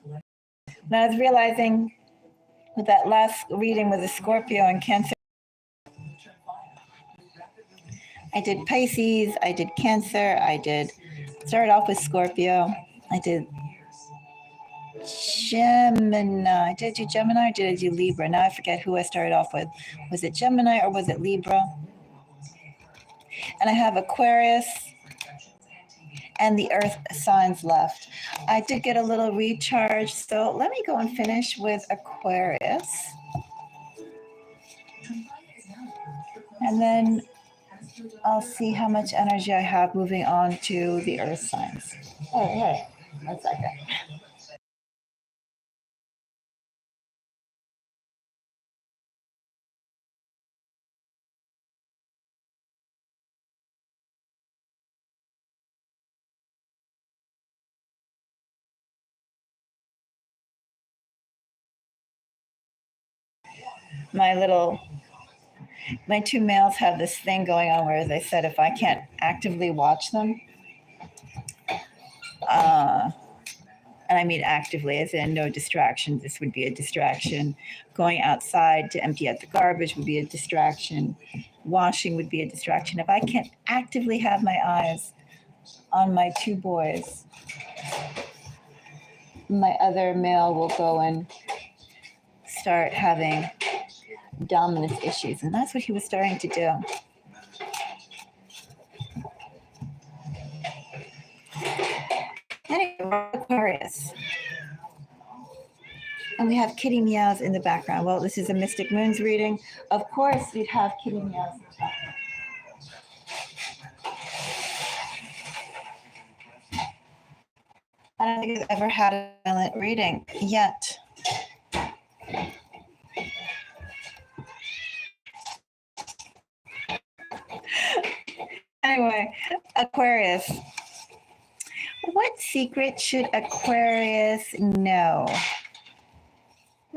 And I was realizing with that last reading with the Scorpio and Cancer, I did Pisces, I did Cancer, I did start off with Scorpio, I did Gemini. Did I do Gemini or did I do Libra? Now I forget who I started off with. Was it Gemini or was it Libra? And I have Aquarius and the earth signs left. I did get a little recharge, so let me go and finish with Aquarius. And then I'll see how much energy I have moving on to the earth signs. Oh, hey, 1 second. My two males have this thing going on where, as I said, if I can't actively watch them, and I mean actively, as in no distractions, this would be a distraction. Going outside to empty out the garbage would be a distraction. Washing would be a distraction. If I can't actively have my eyes on my two boys, my other male will go and start having dominance issues. And that's what he was starting to do. Anyway, Aquarius. And we have kitty meows in the background. Well, this is a Mystic Moons reading. Of course, we'd have kitty meows in the background. I don't think I've ever had a silent reading yet. Anyway, Aquarius. What secret should Aquarius know?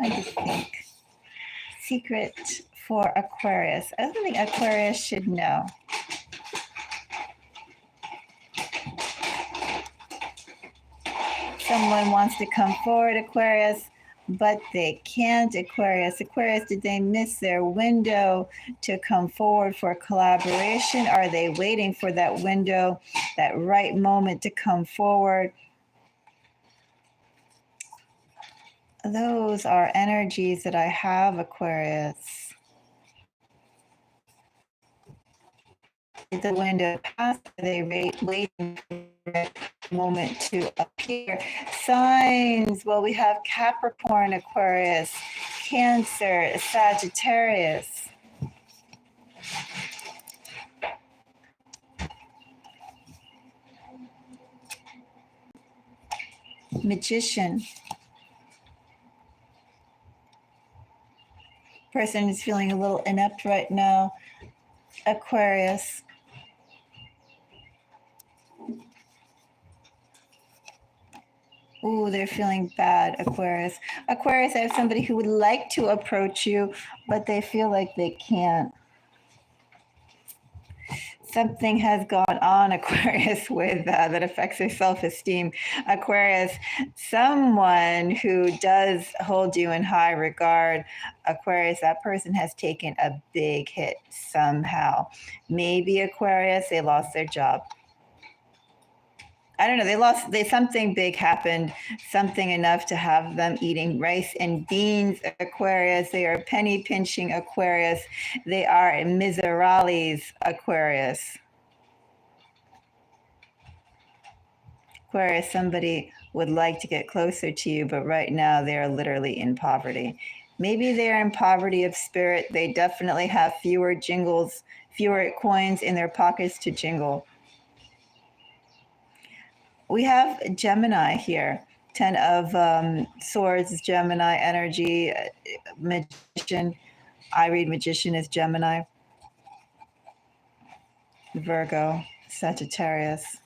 I just think. Secret for Aquarius. I don't think Aquarius should know. Someone wants to come forward, Aquarius, but they can't, Aquarius. Aquarius, did they miss their window to come forward for collaboration? Are they waiting for that window, that right moment to come forward? Those are energies that I have, Aquarius. The window passed, are they waiting for the moment to appear? Signs, well, we have Capricorn, Aquarius, Cancer, Sagittarius. Magician. Person is feeling a little inept right now. Aquarius. Ooh, they're feeling bad, Aquarius. Aquarius, I have somebody who would like to approach you, but they feel like they can't. Something has gone on, Aquarius, with that affects their self-esteem. Aquarius, someone who does hold you in high regard, Aquarius, that person has taken a big hit somehow. Maybe Aquarius, they lost their job. I don't know. Something big happened, something enough to have them eating rice and beans, Aquarius. They are penny pinching, Aquarius. They are miserables, Aquarius. Aquarius, somebody would like to get closer to you, but right now they are literally in poverty. Maybe they're in poverty of spirit. They definitely have fewer coins in their pockets to jingle. We have Gemini here. 10 of Swords, Gemini energy, Magician. I read Magician as Gemini. Virgo, Sagittarius.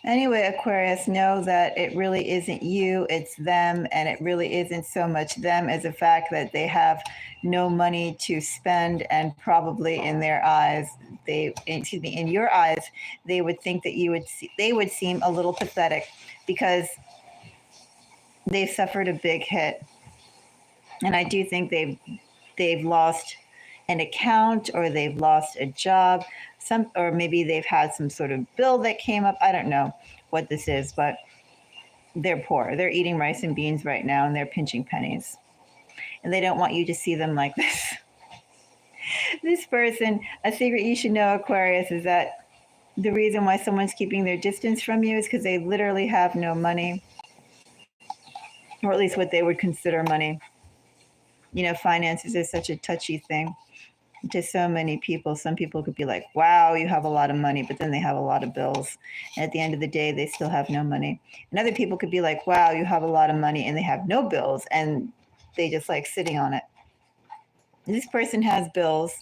Anyway, Aquarius, know that it really isn't you, it's them, and it really isn't so much them as the fact that they have no money to spend, and probably in their eyes, in your eyes, they would think that they would seem a little pathetic because they've suffered a big hit. And I do think they've lost an account, or they've lost a job, or maybe they've had some sort of bill that came up. I don't know what this is, but they're poor. They're eating rice and beans right now, and they're pinching pennies. And they don't want you to see them like this. This person, a secret you should know, Aquarius, is that the reason why someone's keeping their distance from you is because they literally have no money, or at least what they would consider money. You know, finances is such a touchy thing to so many people. Some people could be like, wow, you have a lot of money, but then they have a lot of bills. And at the end of the day, they still have no money. And other people could be like, wow, you have a lot of money, and they have no bills, and they just like sitting on it. This person has bills,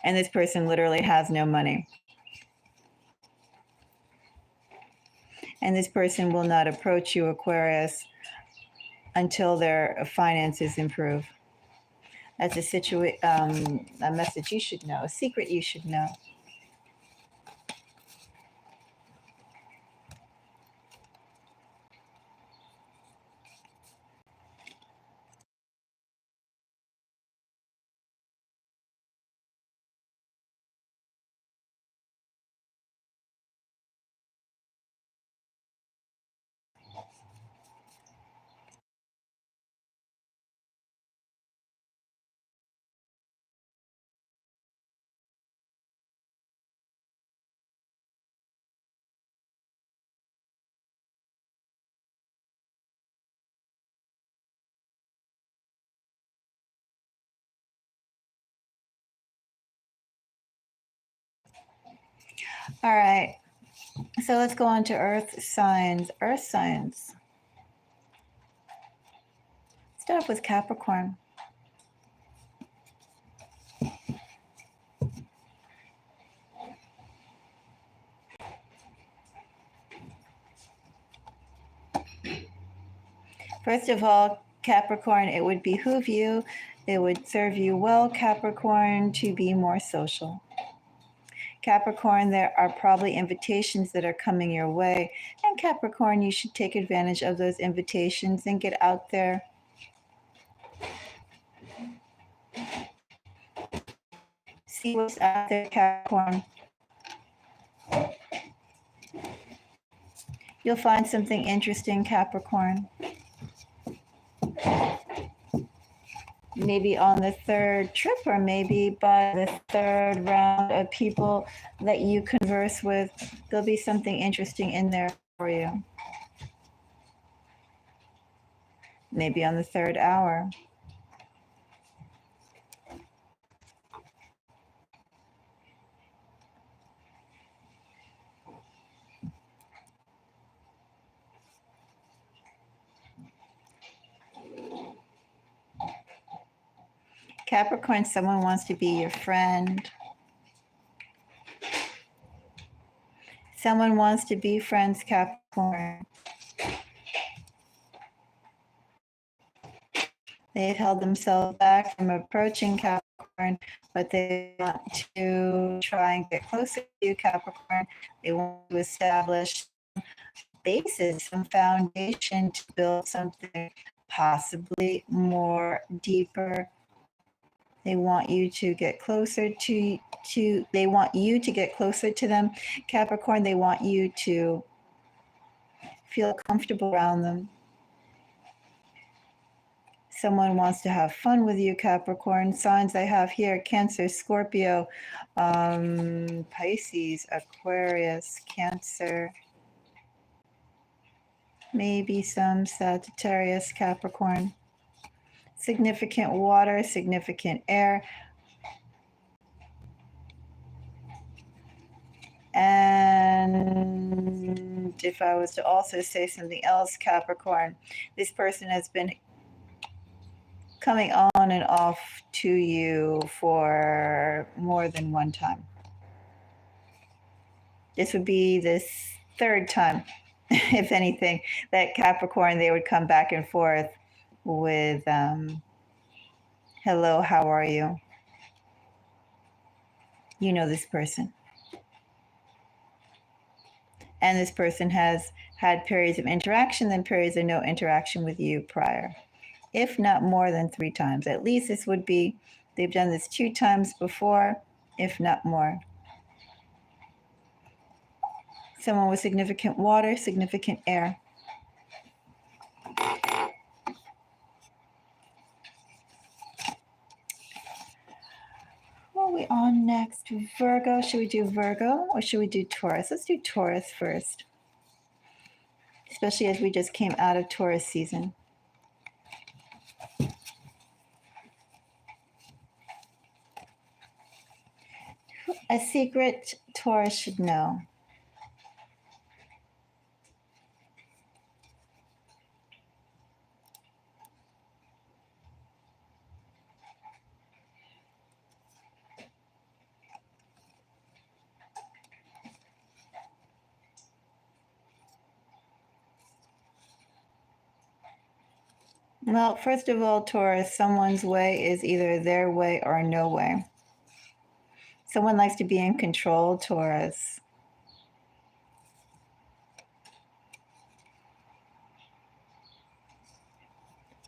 and this person literally has no money. And this person will not approach you, Aquarius, until their finances improve. That's a message you should know, a secret you should know. All right. So let's go on to Earth signs. Earth signs. Start off with Capricorn. First of all, Capricorn, it would behoove you, it would serve you well, Capricorn, to be more social. Capricorn, there are probably invitations that are coming your way. And Capricorn, you should take advantage of those invitations and get out there. See what's out there, Capricorn. You'll find something interesting, Capricorn. Maybe on the third trip, or maybe by the third round of people that you converse with, there'll be something interesting in there for you. Maybe on the third hour. Capricorn, someone wants to be your friend. Someone wants to be friends, Capricorn. They've held themselves back from approaching Capricorn, but they want to try and get closer to you, Capricorn. They want to establish basis, some foundation to build something possibly more deeper. They want you to get closer to they want you to get closer to them, Capricorn. They want you to feel comfortable around them. Someone wants to have fun with you, Capricorn. Signs I have here: Cancer, Scorpio, Pisces, Aquarius, Cancer, maybe some Sagittarius, Capricorn. Significant water, significant air. And if I was to also say something else, Capricorn, this person has been coming on and off to you for more than one time. This would be this third time, if anything, that Capricorn, they would come back and forth with, hello, how are you? You know this person. And this person has had periods of interaction, then periods of no interaction with you prior, if not more than 3 times. At least this would be, they've done this 2 times before, if not more. Someone with significant water, significant air. What are we on next? Virgo. Should we do Virgo or should we do Taurus? Let's do Taurus first, especially as we just came out of Taurus season. A secret Taurus should know. Well, first of all, Taurus, someone's way is either their way or no way. Someone likes to be in control, Taurus.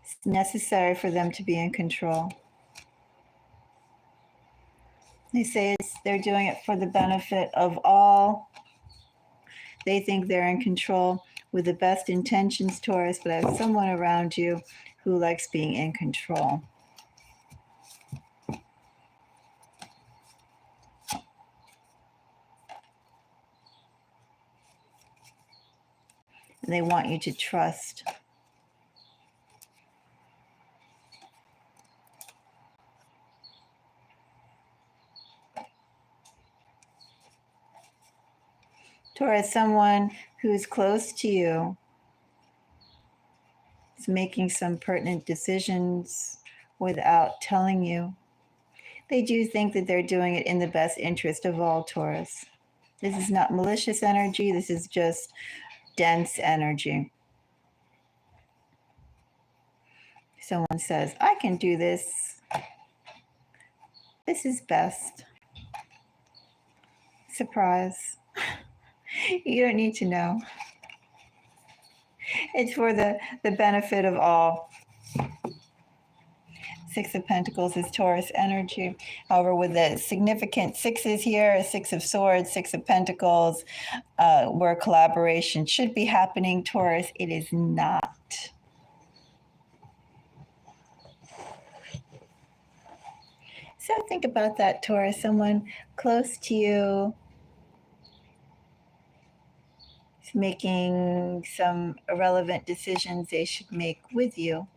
It's necessary for them to be in control. They say they're doing it for the benefit of all. They think they're in control with the best intentions, Taurus, but I have someone around you who likes being in control. And they want you to trust. Taurus, someone who's close to you is making some pertinent decisions without telling you. They do think that they're doing it in the best interest of all, Taurus. This is not malicious energy. This is just dense energy. Someone says, I can do this. This is best. Surprise. You don't need to know. It's for the benefit of all. 6 of Pentacles is Taurus energy. However, with the significant 6s here, 6 of Swords, 6 of Pentacles, where collaboration should be happening, Taurus, it is not. So think about that, Taurus. Someone close to you is making some irrelevant decisions they should make with you.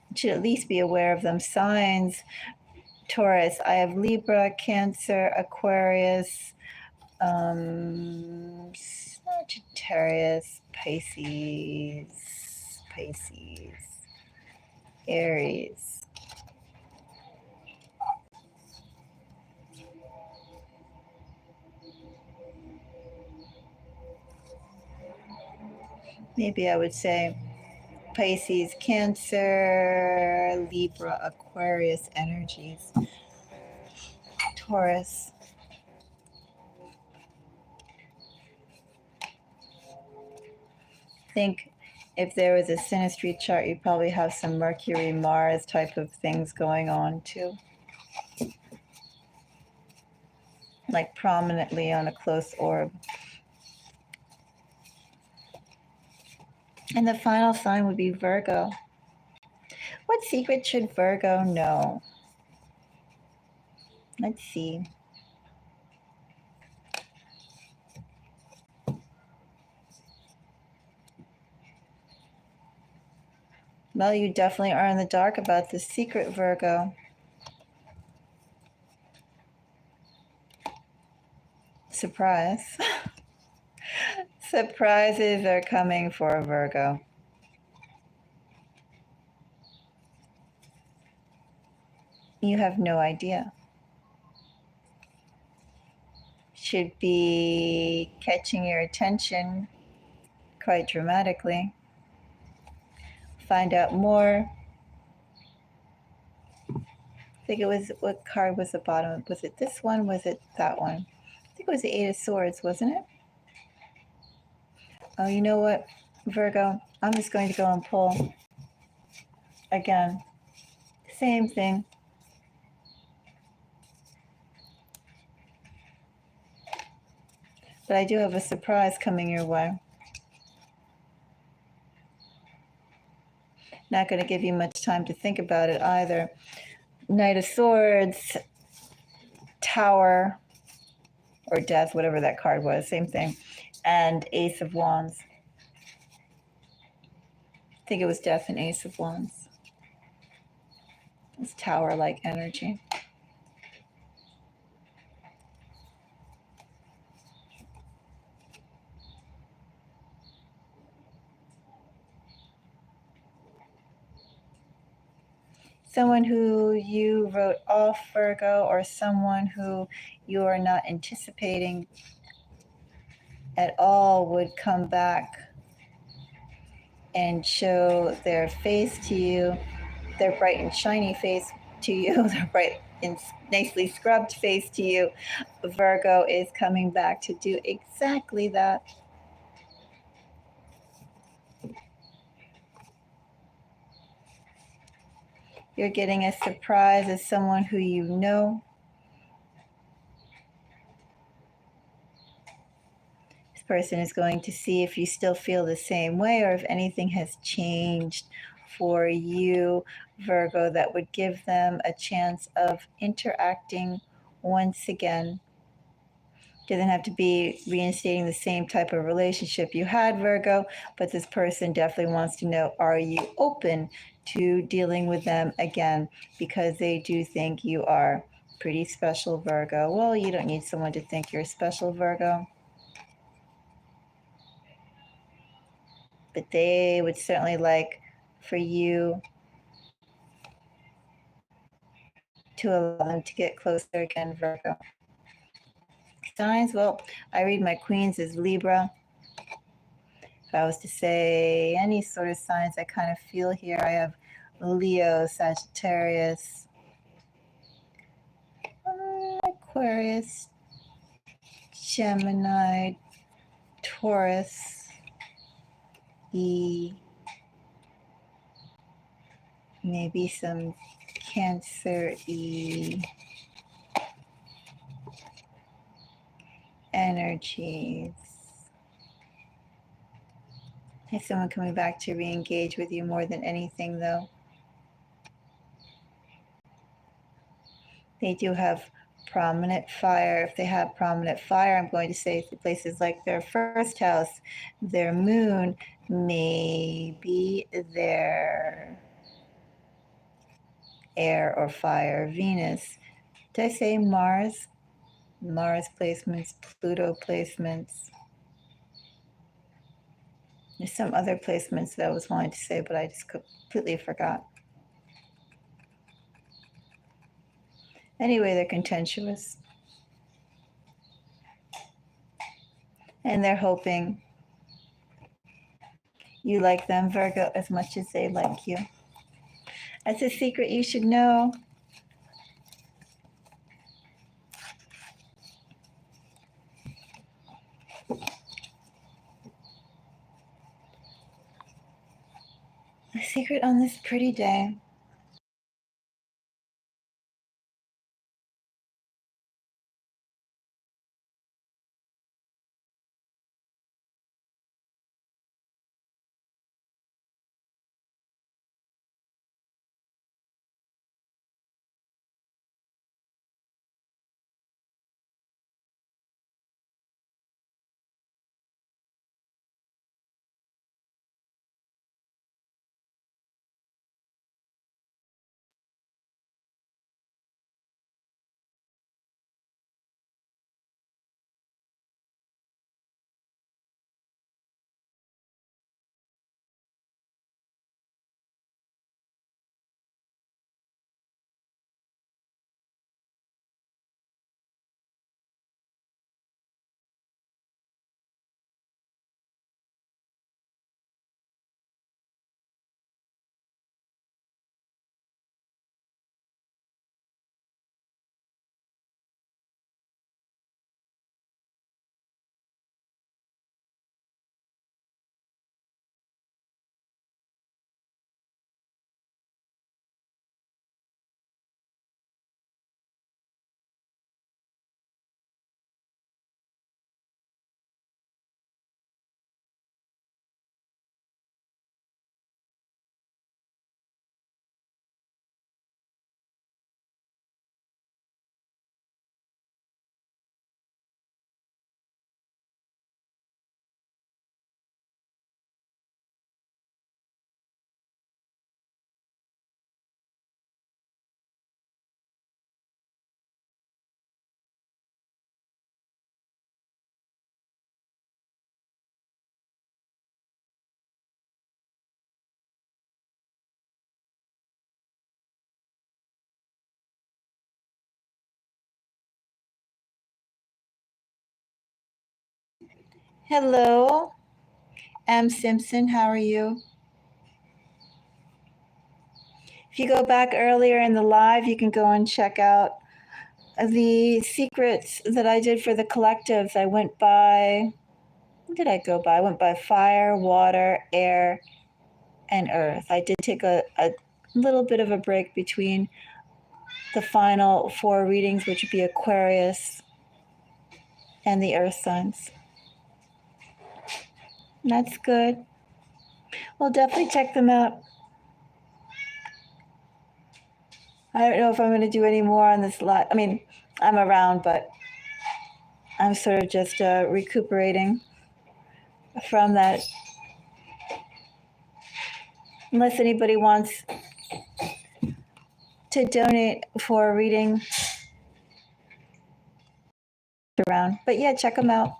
You should at least be aware of them. Signs, Taurus. I have Libra, Cancer, Aquarius, Sagittarius, Pisces, Aries. Maybe I would say Pisces, Cancer, Libra, Aquarius energies. Taurus. I think if there was a synastry chart, you'd probably have some Mercury, Mars type of things going on too. Like prominently on a close orb. And the final sign would be Virgo. What secret should Virgo know? Let's see. Well, you definitely are in the dark about the secret, Virgo. Surprise. Surprises are coming for Virgo. You have no idea. should be catching your attention quite dramatically. Find out more. I think it was, what card was the bottom? Was it this one? Was it that one? I think it was the Eight of Swords, wasn't it? Oh, you know what, Virgo? I'm just going to go and pull again. Same thing. But I do have a surprise coming your way. Not going to give you much time to think about it either. Knight of Swords, Tower, or Death, whatever that card was, same thing. And Ace of Wands. I think it was Death and Ace of Wands. It's Tower-like energy. Someone who you wrote off, Virgo, or someone who you are not anticipating at all would come back and show their face to you, their bright and shiny face to you, their bright and nicely scrubbed face to you. Virgo is coming back to do exactly that. You're getting a surprise as someone who you know. This person is going to see if you still feel the same way or if anything has changed for you, Virgo, that would give them a chance of interacting once again. Doesn't have to be reinstating the same type of relationship you had, Virgo, but this person definitely wants to know, are you open to dealing with them again? Because they do think you are pretty special, Virgo. Well, you don't need someone to think you're special, Virgo. But they would certainly like for you to allow them to get closer again, Virgo. Signs, well, I read my queens as Libra. If I was to say any sort of signs I kind of feel here, I have Leo, Sagittarius, Aquarius, Gemini, Taurus, maybe some Cancer energies. There's someone coming back to re-engage with you more than anything, though. They do have prominent fire. If they have prominent fire, I'm going to say places like their first house, their moon, maybe their air or fire, Venus. Did I say Mars? Mars placements, Pluto placements. There's some other placements that I was wanting to say, but I just completely forgot. Anyway, they're contentious. And they're hoping you like them, Virgo, as much as they like you. That's a secret you should know. A secret on this pretty day. Hello, M. Simpson. How are you? If you go back earlier in the live, you can go and check out the secrets that I did for the collectives. I went by, what did I go by? I went by fire, water, air, and earth. I did take a little bit of a break between the final four readings, which would be Aquarius and the earth signs. That's good. Well, definitely check them out. I don't know if I'm going to do any more on this live. I mean, I'm around, but I'm sort of just recuperating from that. Unless anybody wants to donate for a reading around. But yeah, check them out.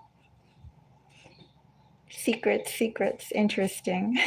Secrets, interesting.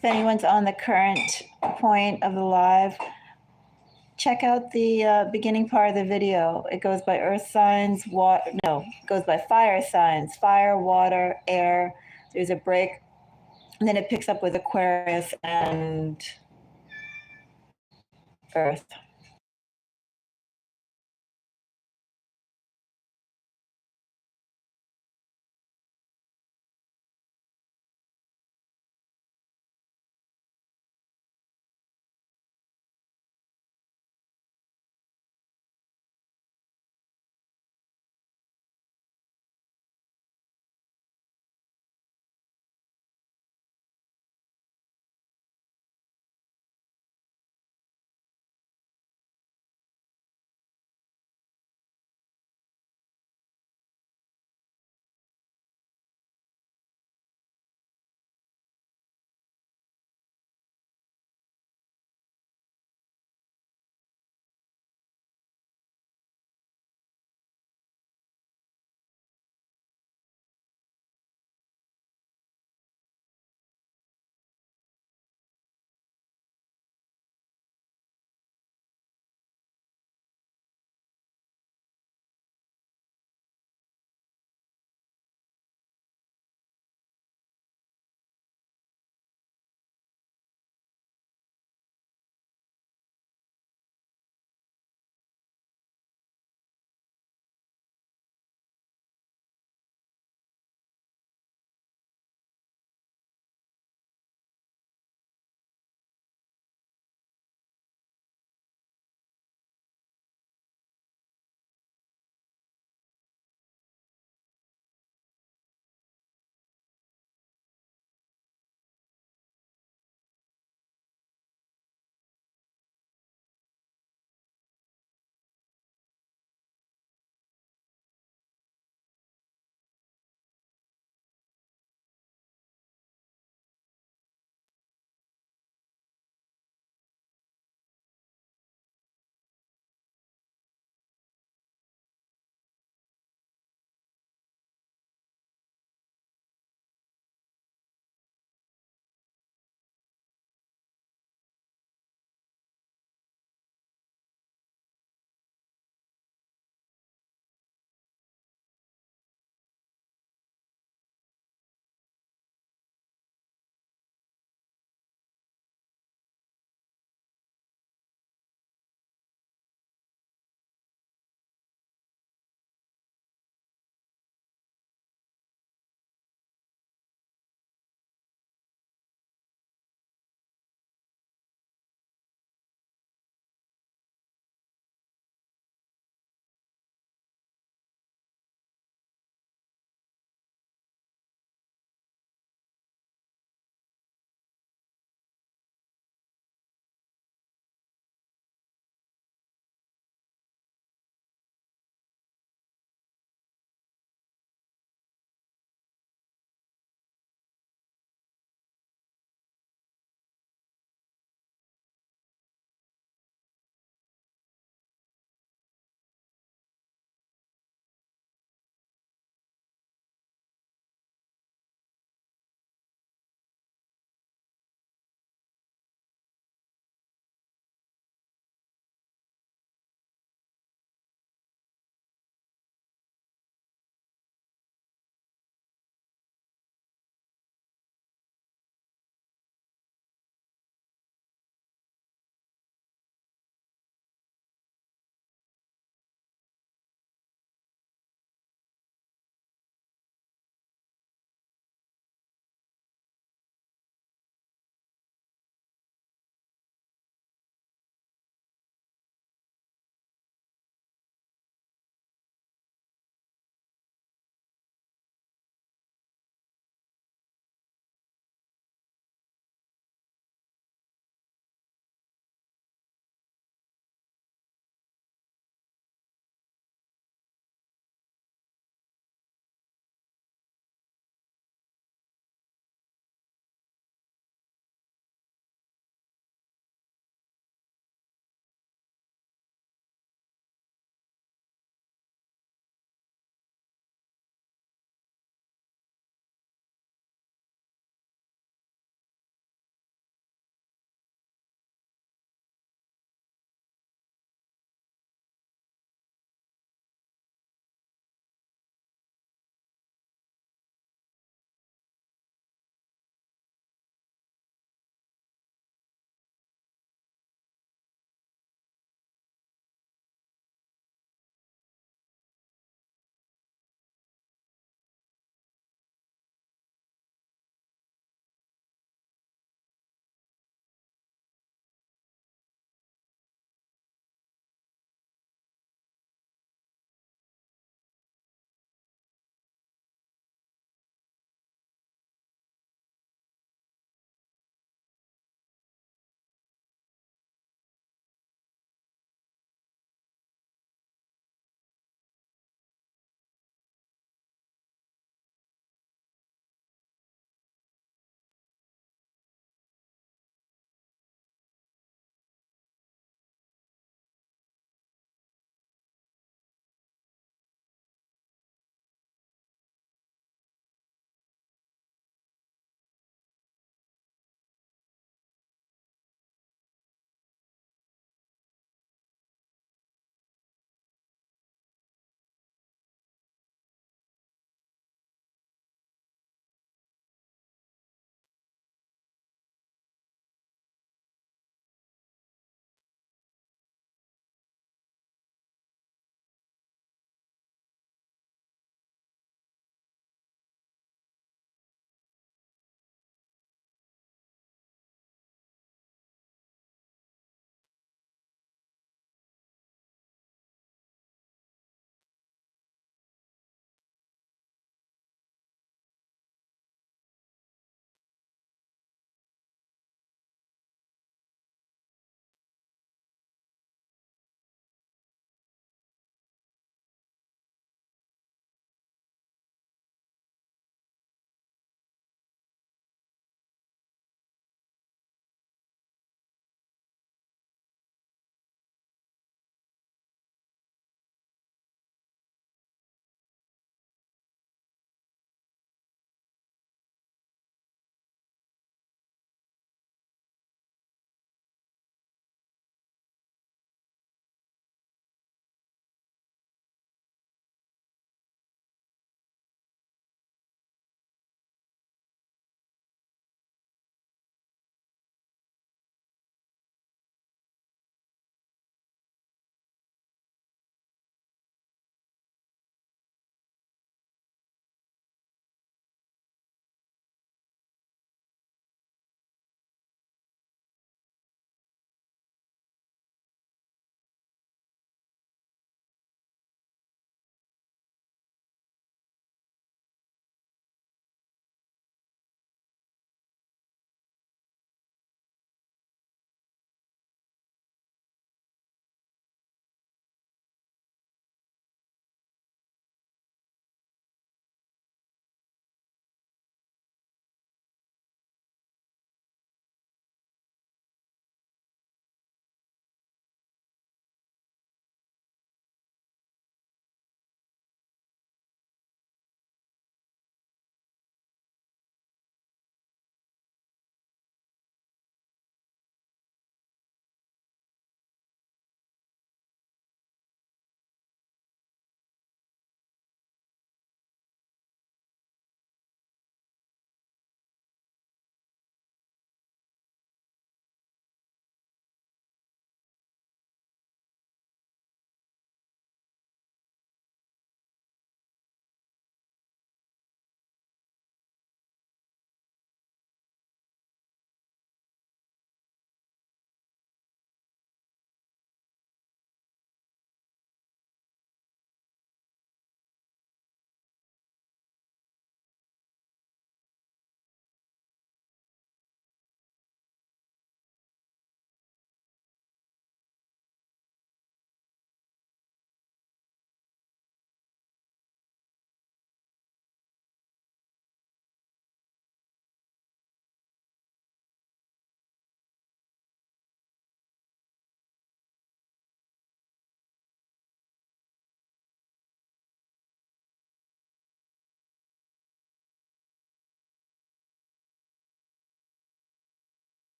if anyone's on the current point of the live, check out the beginning part of the video. It goes by earth signs, it goes by fire signs, fire, water, air. There's a break. And then it picks up with Aquarius and Earth.